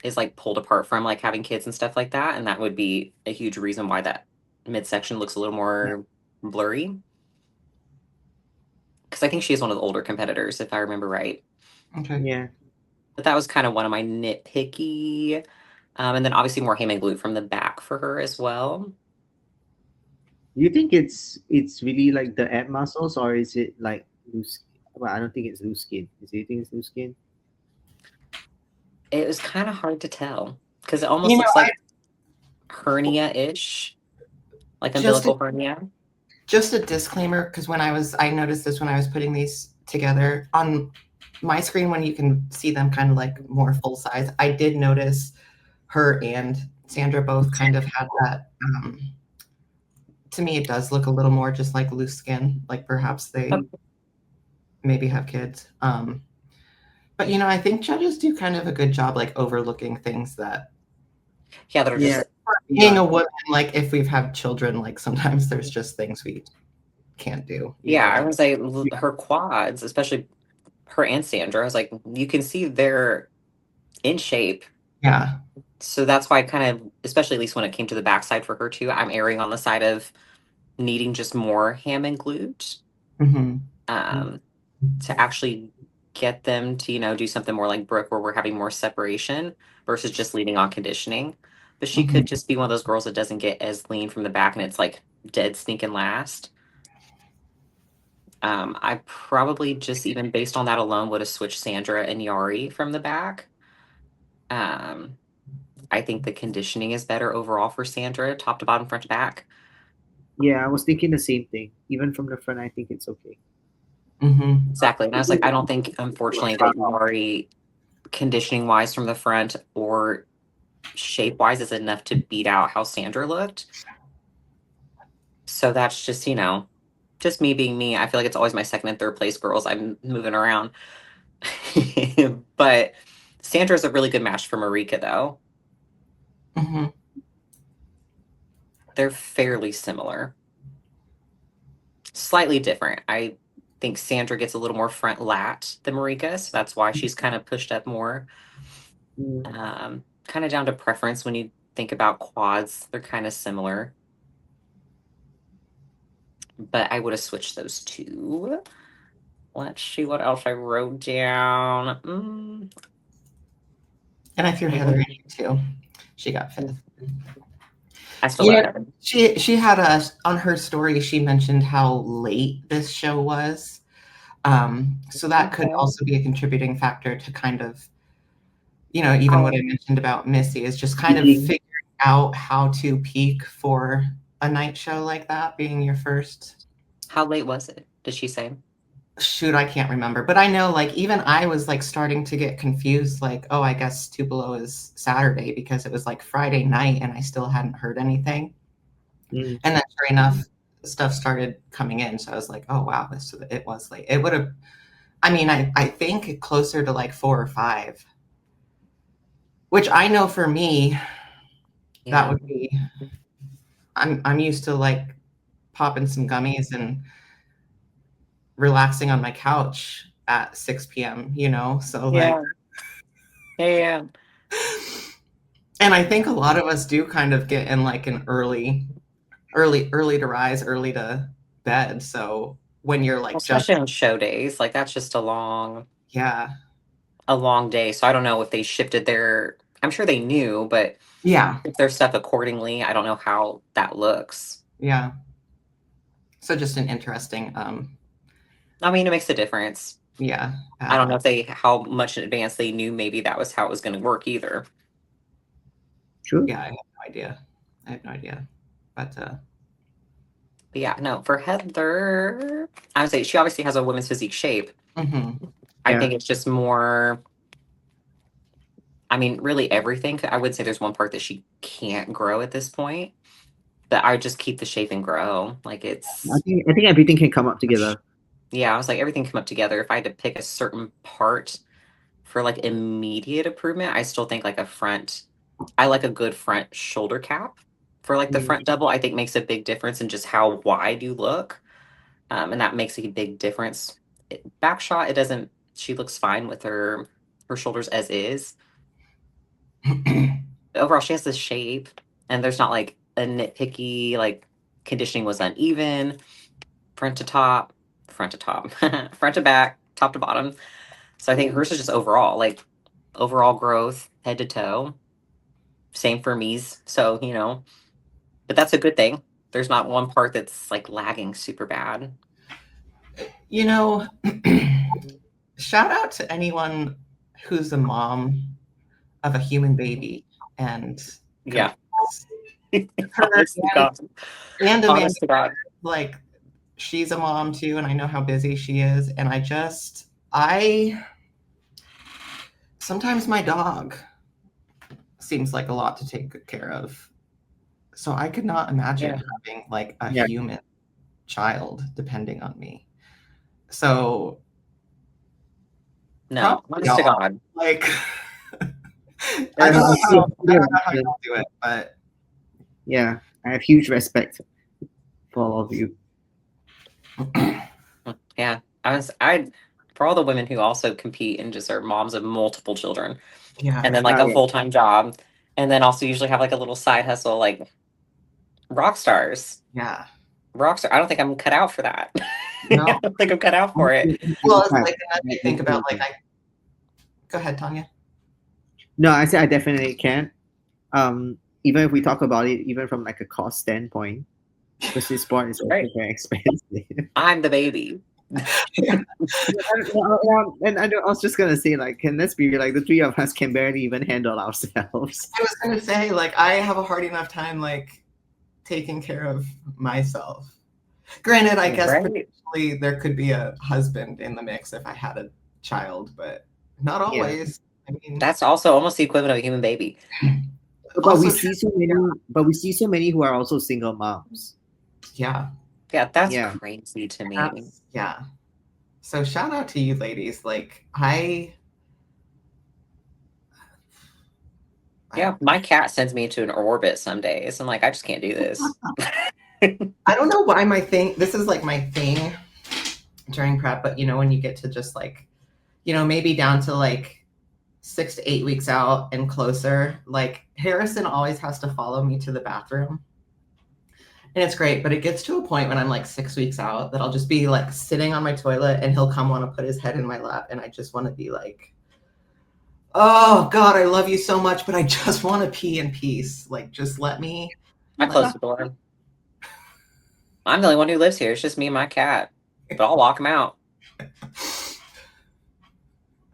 is like pulled apart from like having kids and stuff like that, and that would be a huge reason why that midsection looks a little more blurry. because I think she's one of the older competitors, if I remember right. Okay. Yeah. But that was kind of one of my nitpicky. And then obviously more ham and glute from the back for her as well. Do you think it's really like the ab muscles, or is it like loose? Well, I don't think it's loose skin. Do you think it's loose skin? It was kind of hard to tell because it almost You know, looks like hernia-ish, like just umbilical hernia. just a disclaimer, because I noticed this when I was putting these together on my screen, when you can see them kind of like more full size, I did notice her and Sandra both kind of had that. To me, it does look a little more just like loose skin, like perhaps they Oh, maybe have kids. But I think judges do kind of a good job like overlooking things that yeah, that are Yeah. just being a woman, like if we've had children, like sometimes there's just things we can't do. yeah. I would say her quads, especially her and Sandra. I was like, you can see they're in shape. Yeah. So that's why I kind of, especially at least when it came to the backside for her too, I'm erring on the side of needing just more ham and glute Mm-hmm. um, to actually get them to, do something more like Brooke where we're having more separation versus just leaning on conditioning. But she Mm-hmm. could just be one of those girls that doesn't get as lean from the back and it's like dead sneaking last. I probably just even based on that alone would have switched Sandra and Yari from the back. Um, I think the conditioning is better overall for Sandra, top to bottom, front to back. Yeah, I was thinking the same thing. Even from the front, I think it's okay. Mm-hmm. Exactly. And I was like, I don't think, unfortunately, that Yari conditioning wise from the front or shape wise is enough to beat out how Sandra looked. So that's just, just me being me. I feel like it's always my second and third place girls I'm moving around. But Sandra's a really good match for Marika, though. Mm-hmm. They're fairly similar, slightly different. I think Sandra gets a little more front lat than Marika, so that's why she's kind of pushed up more. Kind of down to preference when you think about quads, they're kind of similar. But I would have switched those two. Let's see what else I wrote down. And I threw Heather in here too. She got fifth. I still love Heather. She had on her story, she mentioned how late this show was. So that could also be a contributing factor to kind of, even what I mentioned about Missy is just kind of figuring out how to peak for a night show like that, being your first. How late was it? Did she say? Shoot, I can't remember. But I know like even I was like starting to get confused, like, oh, I guess Tupelo is Saturday because it was like Friday night and I still hadn't heard anything. And then sure enough, stuff started coming in. So I was like, oh wow, it was late. It would have, I think closer to like 4 or 5. Which I know for me, that would be. I'm used to like popping some gummies and relaxing on my couch at 6 p.m. So like, yeah. and I think a lot of us do kind of get in like an early to rise, early to bed. So when you're like Especially on show days, like that's just a long day. So I don't know if they shifted I'm sure they knew, but their stuff accordingly. I don't know how that looks. Yeah. So just an interesting. It makes a difference. Yeah. I don't know how much in advance they knew maybe that was how it was going to work either. True. Yeah, I have no idea. But yeah, no, for Heather, I would say she obviously has a women's physique shape. Mm-hmm. I think it's just more. Really everything. I would say there's one part that she can't grow at this point, but I would just keep the shape and grow. Like it's. I think everything can come up together. Yeah, I was like everything come up together. If I had to pick a certain part for like immediate improvement, I still think like a front. I like a good front shoulder cap for like the front double. I think makes a big difference in just how wide you look, and that makes a big difference. Back shot, it doesn't. She looks fine with her shoulders as is. Overall, she has this shape, and there's not like a nitpicky like conditioning was uneven, front front to top, front to back, top to bottom. So I think hers is just overall, like overall growth, head to toe. Same for me's. So, but that's a good thing. There's not one part that's like lagging super bad. Shout out to anyone who's a mom of a human baby and Yeah. her Honest to God. and Amanda, Honest to God. like she's a mom too, and I know how busy she is, and I sometimes my dog seems like a lot to take good care of, so I could not imagine having like a human child depending on me. So no, honest to God, like I don't know how you do it, but yeah, I have huge respect for all of you. Yeah, I for all the women who also compete and just are moms of multiple children, and then like a full-time job, and then also usually have like a little side hustle, like rock stars. Yeah, rockstar. I don't think I'm cut out for that. No. I don't think I'm cut out for it. Well, it's like you think about like go ahead, Tanya. No, I said I definitely can't. Even if we talk about it, even from like a cost standpoint, because this sport is also very expensive. I'm the baby. And I was just gonna say, like, let's be like the three of us can barely even handle ourselves. I was gonna say, like, I have a hard enough time like taking care of myself. Granted, I guess potentially there could be a husband in the mix if I had a child, but not always. I mean, that's also almost the equivalent of a human baby. But we see so many who are also single moms. Yeah, that's crazy to me. Yeah. So shout out to you ladies. Like my cat sends me into an orbit some days. I'm like, I just can't do this. I don't know why this is like my thing during prep, but when you get to just like, maybe down to like 6 to 8 weeks out and closer, like Harrison always has to follow me to the bathroom. And it's great, but it gets to a point when I'm like 6 weeks out that I'll just be like sitting on my toilet and he'll come want to put his head in my lap. And I just want to be like, oh God, I love you so much, but I just want to pee in peace. Like, just let me. I close the door. I'm the only one who lives here. It's just me and my cat, but I'll lock him out.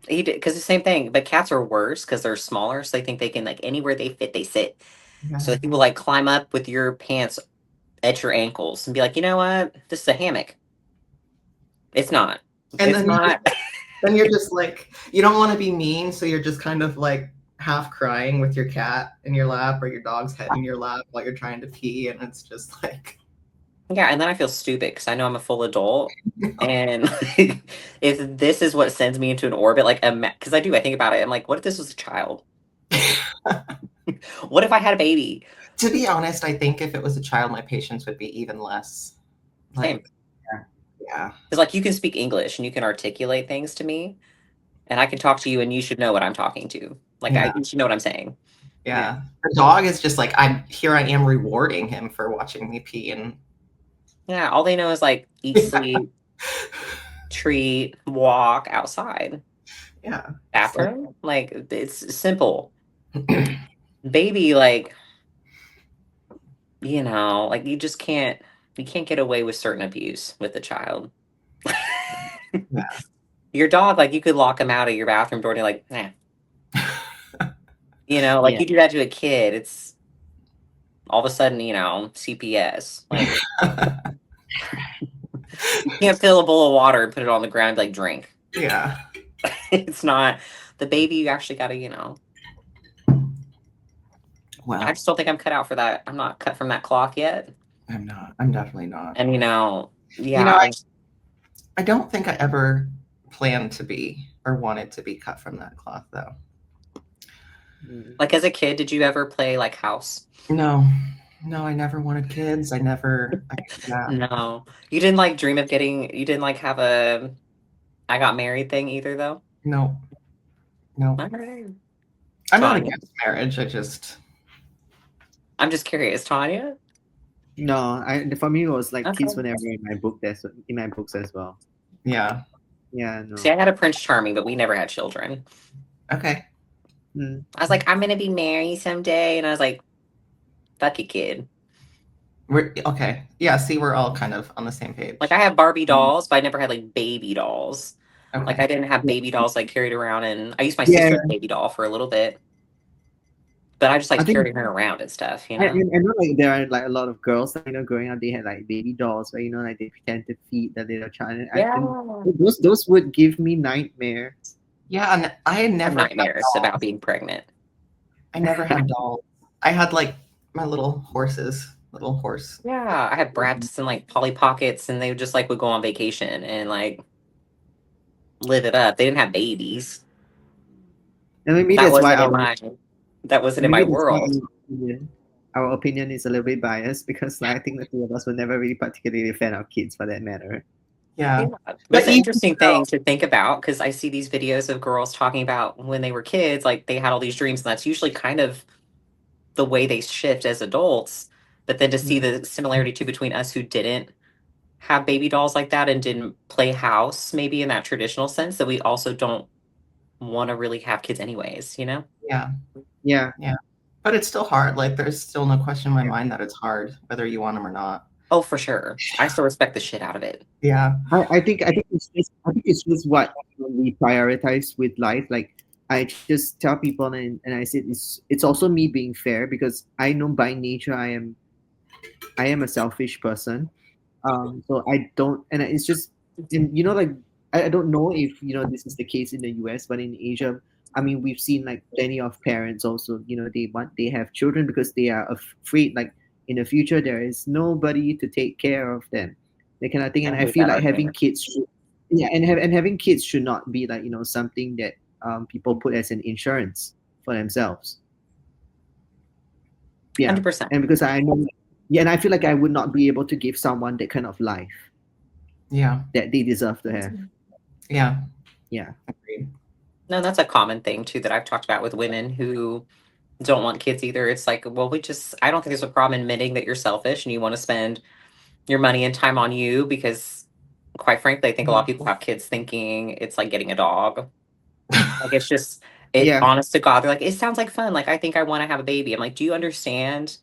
He did, because the same thing, but cats are worse because they're smaller, so they think they can, like, anywhere they fit, they sit. Yeah. So he will like climb up with your pants at your ankles and be like, you know what? This is a hammock. It's not. And then you're just like, you don't want to be mean, so you're just kind of like half crying with your cat in your lap or your dog's head in your lap while you're trying to pee, and it's just like. Yeah, and then I feel stupid because I know I'm a full adult, and if this is what sends me into an orbit, like, because I think about it, I'm like, what if this was a child? What if I had a baby? To be honest, I think if it was a child, my patience would be even less. Like, yeah. Because like you can speak English and you can articulate things to me, and I can talk to you, and you should know what I'm talking to. Like, you should know what I'm saying. Yeah. The dog is just like, I am rewarding him for watching me pee, and. Yeah, all they know is like eat, sleep, treat, walk, outside. Yeah. Bathroom. Like, it's simple. Baby, like, like you can't get away with certain abuse with a child. Yeah. Your dog, like, you could lock him out of your bathroom door and you're like, nah. You do that to a kid, it's all of a sudden, CPS. Like, you can't fill a bowl of water and put it on the ground and like drink. Yeah. It's not the baby. You actually got to, Wow. I just don't think I'm cut out for that. I'm not cut from that cloth yet. I'm not. I'm definitely not. And I don't think I ever planned to be or wanted to be cut from that cloth, though. Like, as a kid, did you ever play like house? No, I never wanted kids. No, you didn't like dream of you didn't like have a I got married thing either, though? No. All right. I'm not against marriage. I'm just curious, Tanya. No, for me it was like kids were never in my books as well. Yeah. Yeah, no. See, I had a Prince Charming, but we never had children. Okay. Mm. I was like, I'm gonna be married someday, and I was like, fuck it, kid. We're okay. Yeah, see, we're all kind of on the same page. Like I have Barbie dolls, but I never had like baby dolls. Like I Okay. didn't have baby dolls like carried around, and I used my Yeah, sister's baby doll for a little bit, but I just I like think carried her around and stuff, you I, I know. I know like there are like a lot of girls that growing up they had like baby dolls where like they pretend to feed the little child and Yeah. those would give me nightmares. Yeah, and I Have never had nightmares about being pregnant. I never had dolls. I had like my little horses, little horse. Yeah, I had brats and like Polly Pockets, and they just like would go on vacation and like live it up. They didn't have babies. And maybe That that's why wasn't in my that wasn't in my maybe that's why world. our opinion is a little bit biased because like, I think the two of us were never really particularly a fan of kids for that matter. Yeah. Yeah. But But it's an even interesting so, thing to think about because I see these videos of girls talking about when they were kids, like they had all these dreams, and that's usually kind of the way they shift as adults. But then to see the similarity too between us who didn't have baby dolls like that and didn't play house, maybe in that traditional sense, that we also don't want to really have kids anyways, you know? yeah, Yeah. but it's still hard. Like there's still no question in my mind that it's hard, whether you want them or not. Oh, for sure. I still respect the shit out of it. Yeah. I think it's just what we prioritize with life. Like I just tell people and I said it's also me being fair because I know by nature I am a selfish person. So I don't and it's just and like I don't know if this is the case in the US, but in Asia, I mean we've seen like plenty of parents also, they have children because they are afraid like in the future there is nobody to take care of them. That kind of thing. I And I hate feel that like having argument. kids should having kids should not be like, something that people put as an insurance for themselves. Yeah. 100%. And because I know and I feel like I would not be able to give someone that kind of life Yeah. that they deserve to have. Yeah. Yeah. Agreed. No, that's a common thing too that I've talked about with women who don't want kids either. It's like, well, I don't think there's a problem admitting that you're selfish and you want to spend your money and time on you because, quite frankly, I think a lot of people have kids thinking it's like getting a dog. Like, it's just, Yeah. honest to God, they're like, it sounds like fun. Like, I think I want to have a baby. I'm like, do you understand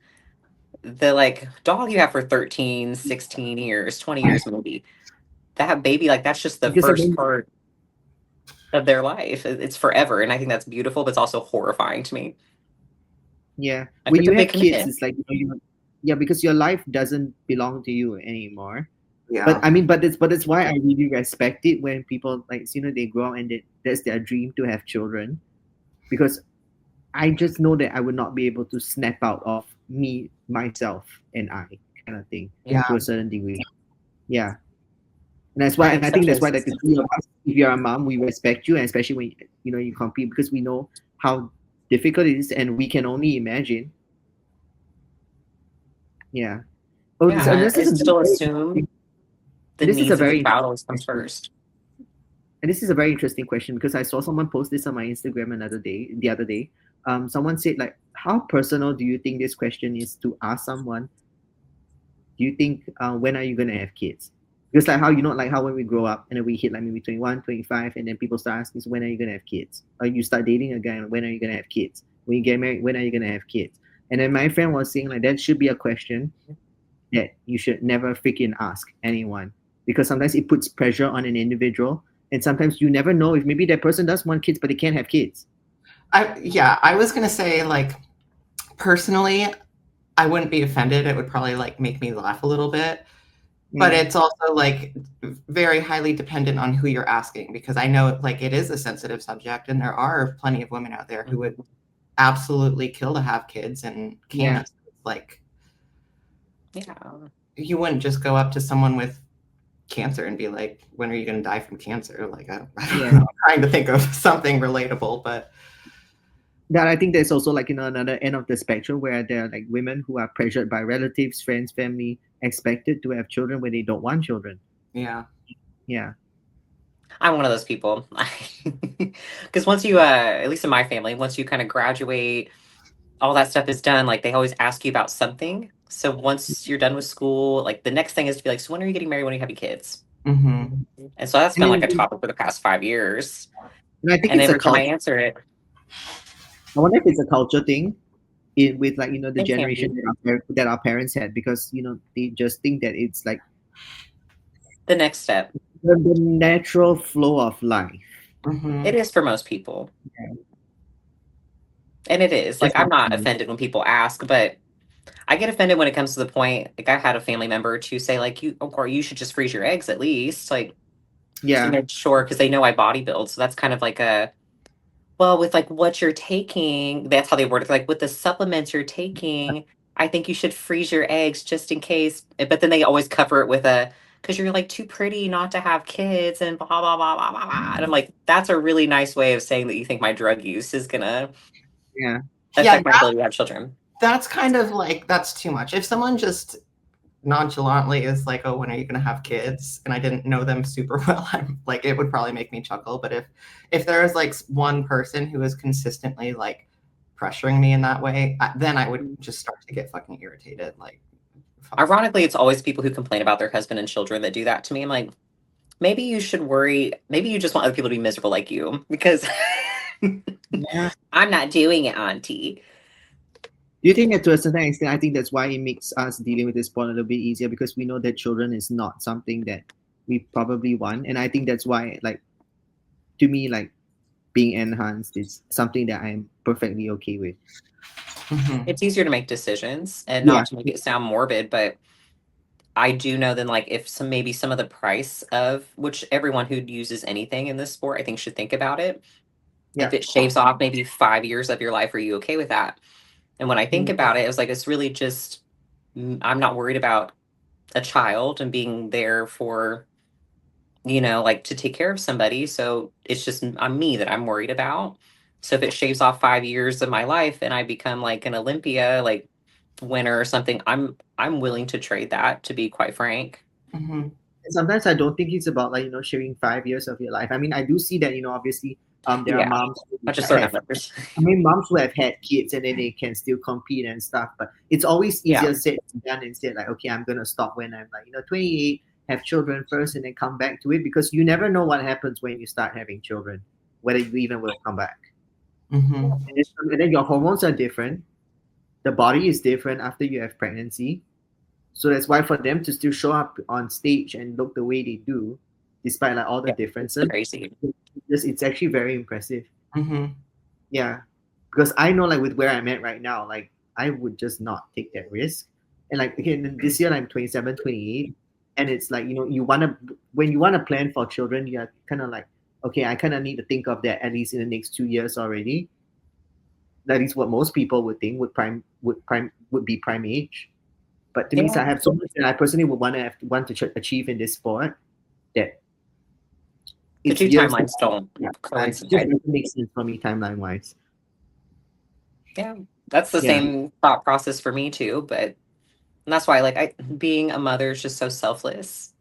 the like dog you have for 13, 16 years, 20 years maybe? That baby, like, that's just the Because first again, part of their life. It's forever. And I think that's beautiful, but it's also horrifying to me. yeah, Like, when it's a you big have kids, commitment. it's like yeah, because your life doesn't belong to you anymore. But Yeah. I mean, but it's why I really respect it when people like they grow up and that's their dream to have children, because I just know that I would not be able to snap out of me, myself, and I kind of thing Yeah. to a certain degree. Yeah. And that's I why, think and I think social that's why, like the three of us, if you're a mom, we respect you, and especially when you compete, because we know how difficult it is, and we can only imagine. Yeah. Oh, Yeah, and and this I is a still assume the and this is a needs of the very child always comes first. and this is a very interesting question because I saw someone post this on my Instagram the other day. Someone said like, how personal do you think this question is to ask someone? Do you think when are you gonna have kids? Because like how like how when we grow up and then we hit like maybe 21, 25, and then people start asking, so when are you gonna have kids? Or you start dating a guy, when are you gonna have kids? When you get married, when are you gonna have kids? And then my friend was saying like that should be a question that you should never freaking ask anyone, because sometimes it puts pressure on an individual, and sometimes you never know if maybe that person does want kids but they can't have kids. I was gonna say like personally, I wouldn't be offended. It would probably like make me laugh a little bit. But it's also like very highly dependent on who you're asking, because I know like it is a sensitive subject and there are plenty of women out there who would absolutely kill to have kids and Yeah. can't. Like Yeah. you wouldn't just go up to someone with cancer and be like, when are you going to die from cancer? Like I don't Yeah. know. I'm trying to think of something relatable, but That I think there's also like another end of the spectrum where there are like women who are pressured by relatives, friends, family, expected to have children when they don't want children. yeah. Yeah. I'm one of those people. Because once you, at least in my family, once you kind of graduate, all that stuff is done. Like they always ask you about something. So once you're done with school, like the next thing is to be like, so when are you getting married? When are you having kids? Mm-hmm. And so that's And been then like a topic for the past 5 years. and I think And it's a every time I culture. answer it, I wonder if it's a culture thing with like the it can generation be that our parents had, because they just think that it's like the next step. the natural flow of life. Mm-hmm. It is for most people. Yeah. And it is. Like, Just I'm not not for me. offended when people ask, but I get offended when it comes to the point. Like, I had a family member to say, like, or you should just freeze your eggs at least, like, to Yeah, make sure, because they know I bodybuild. So that's kind of like well, with like what you're taking, that's how they word it. Like, with the supplements you're taking, I think you should freeze your eggs just in case. But then they always cover it with because you're like too pretty not to have kids and blah, blah, blah, blah, blah, blah. And I'm like, that's a really nice way of saying that you think my drug use is going to yeah, Yeah, affect my ability to have children. that's kind of like, that's too much. If someone just nonchalantly is like, "Oh, when are you going to have kids?" and I didn't know them super well, I'm like, it would probably make me chuckle. But if there is like one person who is consistently like pressuring me in that way, then I would just start to get fucking irritated. Like, Ironically, it's always people who complain about their husband and children that do that to me. I'm like, maybe you should worry. Maybe you just want other people to be miserable like you because yeah. I'm not doing it, Auntie. Do you think that to a certain extent, I think that's why it makes us dealing with this point a little bit easier, because we know that children is not something that we probably want, and I think that's why, like, to me, like, being enhanced is something that I'm perfectly okay with. mm-hmm. It's easier to make decisions and Yeah, not to make it sound morbid, but I do know then like if maybe some of the price of which everyone who uses anything in this sport I think should think about it. yeah. If it shaves off maybe 5 years of your life, are you okay with that? And when I think Mm, about it, it's like it's really just I'm not worried about a child and being there for like to take care of somebody. So it's just I'm me that I'm worried about. So if it shaves off 5 years of my life and I become like an Olympia like winner or something, I'm willing to trade that, to be quite frank. Mm-hmm. And sometimes I don't think it's about, like, sharing 5 years of your life. I mean, I do see that, obviously, there are Yeah, moms who not just certain have, numbers. I mean, moms who have had kids and then they can still compete and stuff, but it's always Yeah, easier said than done. Instead, like, okay, I'm gonna stop when I'm like 28, have children first, and then come back to it, because you never know what happens when you start having children, whether you even will come back. Mm-hmm. And then your hormones are different, the body is different after you have pregnancy. So that's why for them to still show up on stage and look the way they do, despite like all the yeah, it's differences, crazy. it's actually very impressive. Mm-hmm. Yeah, because I know, like, with where I'm at right now, like, I would just not take that risk. And like, again, this year I'm 27, 28, and it's like, when you wanna plan for children, you're kind of like, okay, I kind of need to think of that at least in the next 2 years already. That is what most people would think would be prime age. But to me, Yeah, so I have so much that I personally would want to achieve in this sport that the it's two years. timelines don't Yeah, it just coincide. doesn't make sense for me timeline wise. Yeah, that's the Yeah. same thought process for me too. But and that's why, like, being a mother is just so selfless,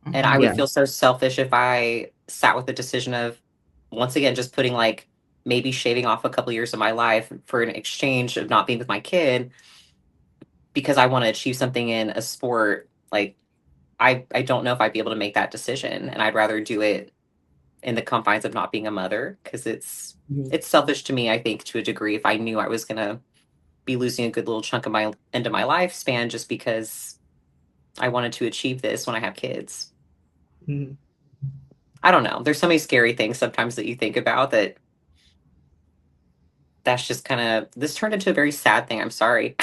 and I Mm-hmm. would Yeah. feel so selfish if I sat with the decision of, once again, just putting like maybe shaving off a couple years of my life for an exchange of not being with my kid because I want to achieve something in a sport. Like, I don't know if I'd be able to make that decision, and I'd rather do it in the confines of not being a mother because Mhm. it's selfish to me, I think, to a degree, if I knew I was gonna be losing a good little chunk of my end of my lifespan just because I wanted to achieve this when I have kids. Mhm. I don't know. There's so many scary things sometimes that you think about that's just kind of this turned into a very sad thing. I'm sorry.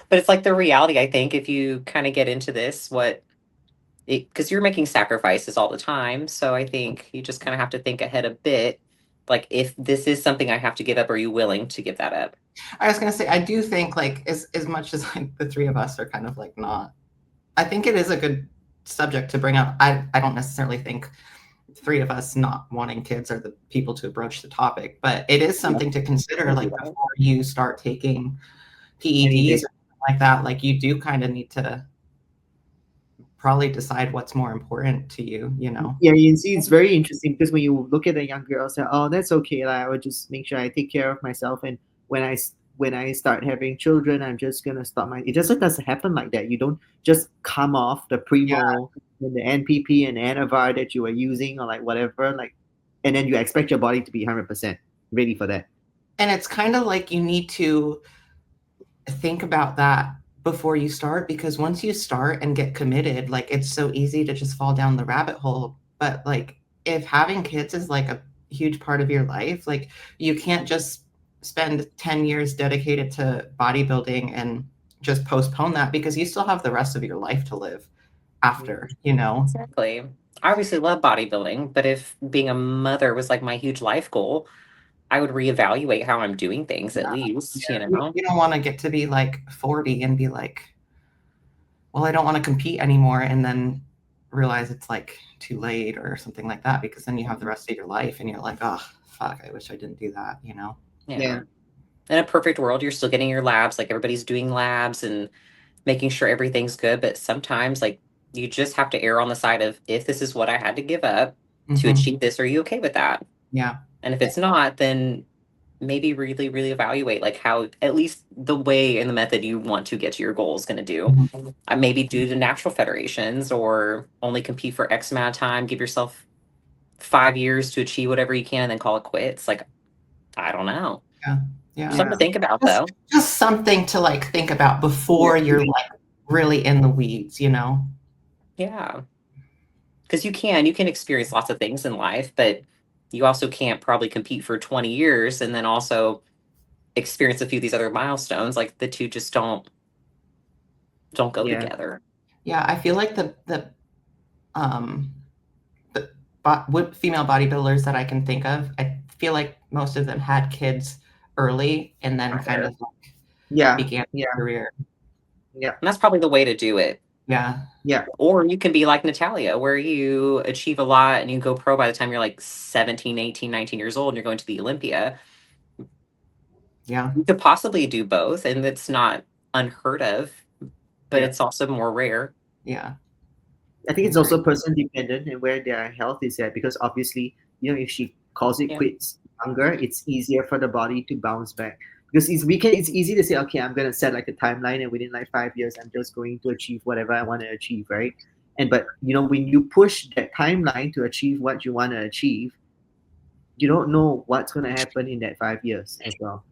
But it's like the reality, I think, if you kind of get into this, because you're making sacrifices all the time. So I think you just kind of have to think ahead a bit. Like, if this is something I have to give up, are you willing to give that up? I was gonna say, I do think like as much as like the three of us are kind of like not, I think it is a good subject to bring up. I don't necessarily think three of us not wanting kids are the people to broach the topic, but it is something to consider. Like before you start taking PEDs Anything. or something like that, like you do kind of need to probably decide what's more important to you, you know? Yeah, you see, it's very interesting because when you look at a young girl, say, "Oh, that's okay. Like, I would just make sure I take care of myself, and when I start having children, I'm just gonna stop my." It just doesn't happen like that. You don't just come off the Yeah. primo the NPP and Anavar that you were using or like whatever, like, and then you expect your body to be 100% ready for that. And it's kind of like you need to think about that before you start, because once you start and get committed, like it's so easy to just fall down the rabbit hole. But like if having kids is like a huge part of your life, like you can't just spend 10 years dedicated to bodybuilding and just postpone that, because you still have the rest of your life to live after, you know? Exactly. I obviously love bodybuilding, but if being a mother was like my huge life goal, I would reevaluate how I'm doing things at least, you Yeah. know? You don't want to get to be like 40 and be like, well, I don't want to compete anymore, and then realize it's like too late or something like that, because then you have the rest of your life and you're like, oh, fuck, I wish I didn't do that, you know? Yeah. In a perfect world, you're still getting your labs, like everybody's doing labs and making sure everything's good. But sometimes, like, you just have to err on the side of, if this is what I had to give up to achieve this, are you okay with that? Yeah. And if it's not, then maybe really, really evaluate like how at least the way and the method you want to get to your goal is going to do. Maybe do the natural federations or only compete for X amount of time, give yourself 5 years to achieve whatever you can and then call it quits. Like, I don't know. Yeah. Yeah. Something to think about though. Just something to like think about before you're like really in the weeds, you know? Yeah. Because you can experience lots of things in life, but you also can't probably compete for 20 years and then also experience a few of these other milestones. Like the two just don't go Yeah. together. Yeah. I feel like um, female bodybuilders that I can think of, I feel like most of them had kids early and then kind of began their career. Yeah. And that's probably the way to do it. Yeah. Yeah. Or you can be like Natalia, where you achieve a lot and you go pro by the time you're like 17, 18, 19 years old and you're going to the Olympia. Yeah. You could possibly do both, and it's not unheard of, but it's also more rare. Yeah. I think it's also person dependent and where their health is at, because obviously, if she calls it quits younger, it's easier for the body to bounce back. Because it's easy to say, okay, I'm gonna set like a timeline and within like 5 years I'm just going to achieve whatever I want to achieve, right? But when you push that timeline to achieve what you want to achieve, you don't know what's gonna happen in that 5 years as well.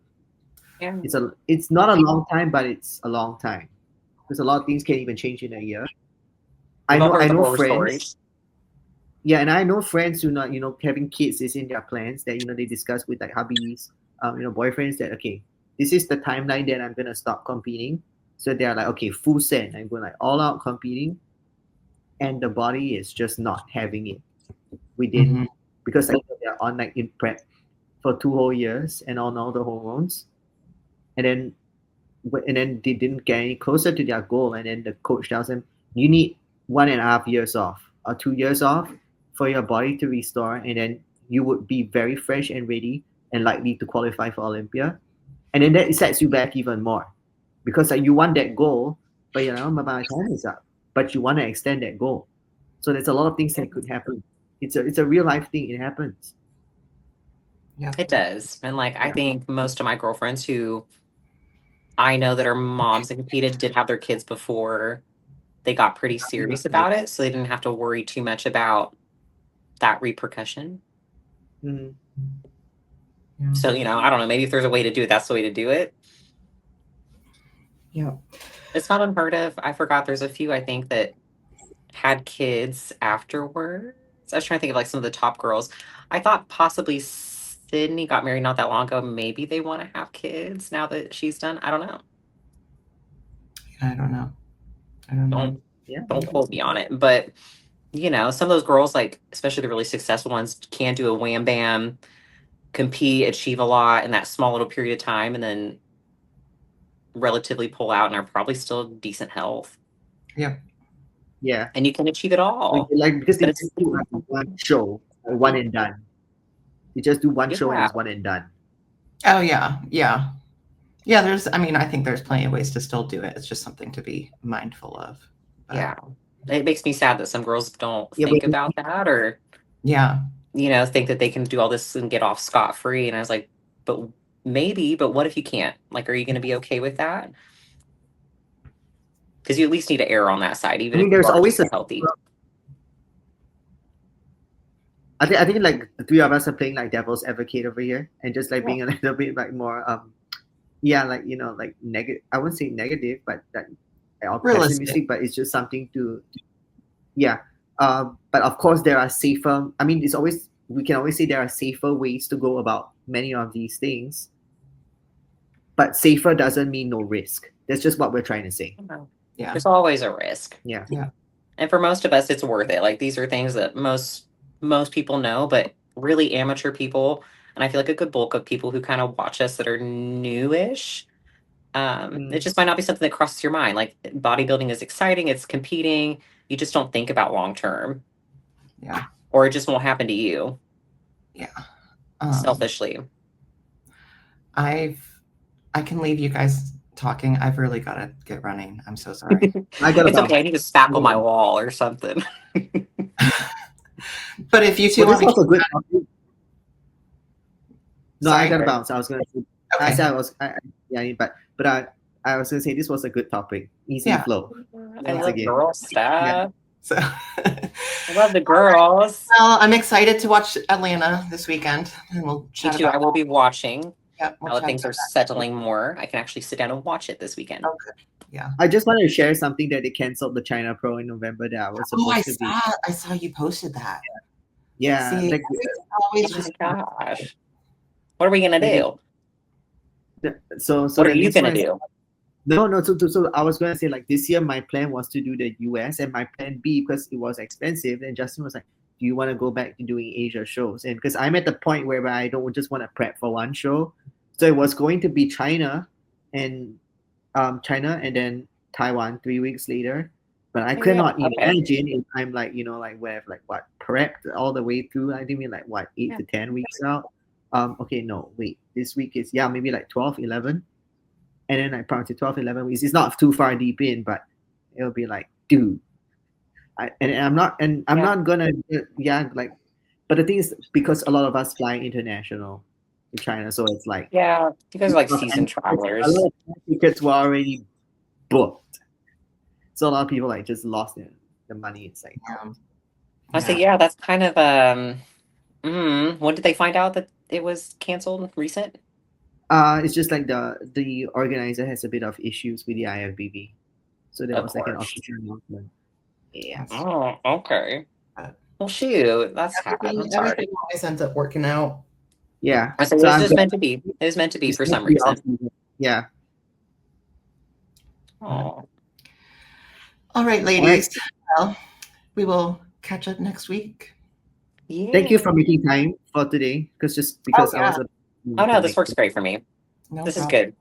Yeah. It's not a long time, but it's a long time. Because a lot of things can even change in a year. I know friends. Yeah, and I know friends who not having kids is in their plans that they discuss with like hubbies, boyfriends, that okay, this is the timeline that I'm gonna stop competing. So they're like, okay, full send. I'm going like all out competing, and the body is just not having it within because like, they're on like in prep for 2 whole years and on all the hormones, and then they didn't get any closer to their goal, and then the coach tells them you need 1.5 years off or 2 years off for your body to restore, and then you would be very fresh and ready and likely to qualify for Olympia. And then that sets you back even more because like, you want that goal, but my time is up, but you want to extend that goal. So there's a lot of things that could happen. It's a real life thing. It happens. Yeah, it does. And like, I think most of my girlfriends who I know that are moms and competed did have their kids before they got pretty serious about it. So they didn't have to worry too much about that repercussion. Mm-hmm. Yeah. So, I don't know, maybe if there's a way to do it, that's the way to do it. Yeah. It's not unheard of. I forgot there's a few, I think, that had kids afterwards. I was trying to think of like some of the top girls. I thought possibly Sydney got married not that long ago. Maybe they want to have kids now that she's done. I don't know. I don't know. Don't quote me on it. But some of those girls, like especially the really successful ones, can do a wham bam, compete, achieve a lot in that small little period of time, and then relatively pull out and are probably still decent health. Yep. Yeah. And you can achieve it all. Like because they just do one show, one and done. You just do one show and it's one and done. Oh yeah. Yeah. Yeah, I think there's plenty of ways to still do it. It's just something to be mindful of. But. Yeah. It makes me sad that some girls don't think about that or think that they can do all this and get off scot-free. And I was like, but what if you can't? Like, are you going to be okay with that? Because you at least need to err on that side, even if there's always a healthy. I think like the three of us are playing like devil's advocate over here and just like being a little bit like more yeah, like like negative. I wouldn't say negative, but that or pessimistic, but it's just something to yeah. But of course there are safer. I mean, we can always say there are safer ways to go about many of these things. But safer doesn't mean no risk. That's just what we're trying to say. Yeah. There's always a risk. Yeah. Yeah. And for most of us, it's worth it. Like these are things that most people know, but really amateur people, and I feel like a good bulk of people who kind of watch us that are newish, it just might not be something that crosses your mind. Like bodybuilding is exciting, it's competing. You just don't think about long term. Yeah. Or it just won't happen to you. Yeah. Selfishly. I can leave you guys talking. I've really got to get running. I'm so sorry. It's okay. I need to spackle my wall or something. But if you two want to good topic. No, sorry, I got to bounce. I was going to say. Okay. I said I was going to say this was a good topic. Easy flow. I love girl stuff. Yeah. So I love the girls. Well, I'm excited to watch Atlanta this weekend, and we'll chat. Me too. I will be watching. Yep, now that things are settling more, I can actually sit down and watch it this weekend. Oh, good. Yeah. I just wanted to share something that they canceled the China Pro in November that I was supposed to be. I saw you posted that. Yeah. See, like, always just gosh. What are we gonna do? So what are you gonna do? No. So I was gonna say like this year my plan was to do the US, and my plan B, because it was expensive, and Justin was like, do you want to go back to doing Asia shows? And because I'm at the point where I don't just want to prep for one show, so it was going to be China and then Taiwan 3 weeks later. But I could not imagine if I'm like, like where like what prepped all the way through. I think like what 8 to 10 weeks out. Okay, no, wait. This week is maybe like 12, 11. And then like probably 12, 11 weeks. It's not too far deep in, but it'll be like, dude. I'm not gonna like, but the thing is, because a lot of us fly international to China, so it's like you guys are like seasoned travelers. A lot of tickets were already booked, so a lot of people like just lost the money. It's like I say that's kind of when did they find out that it was canceled? Recent? It's just like the organizer has a bit of issues with the IFBB, so there was like an official announcement. Yeah. Oh, okay. Well, shoot, that's everything always ends up working out. Yeah. So it was just meant to be. It was meant to be for some reason. Yeah. Oh. All right, ladies. Well, we will catch up next week. Yeah. Thank you for making time for today, because I was. Oh no, this works great for me. This is good.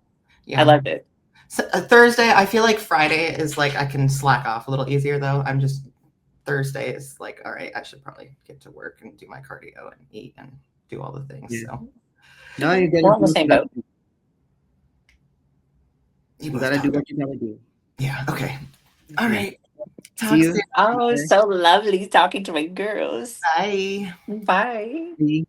Yeah. I loved it. So, Thursday, I feel like Friday is like I can slack off a little easier though. Thursday is like, all right, I should probably get to work and do my cardio and eat and do all the things. Yeah. So no, you we're on the same boat. You gotta do what you gotta do. Yeah. Okay. All right. See you. Oh, so lovely talking to my girls. Bye. Bye.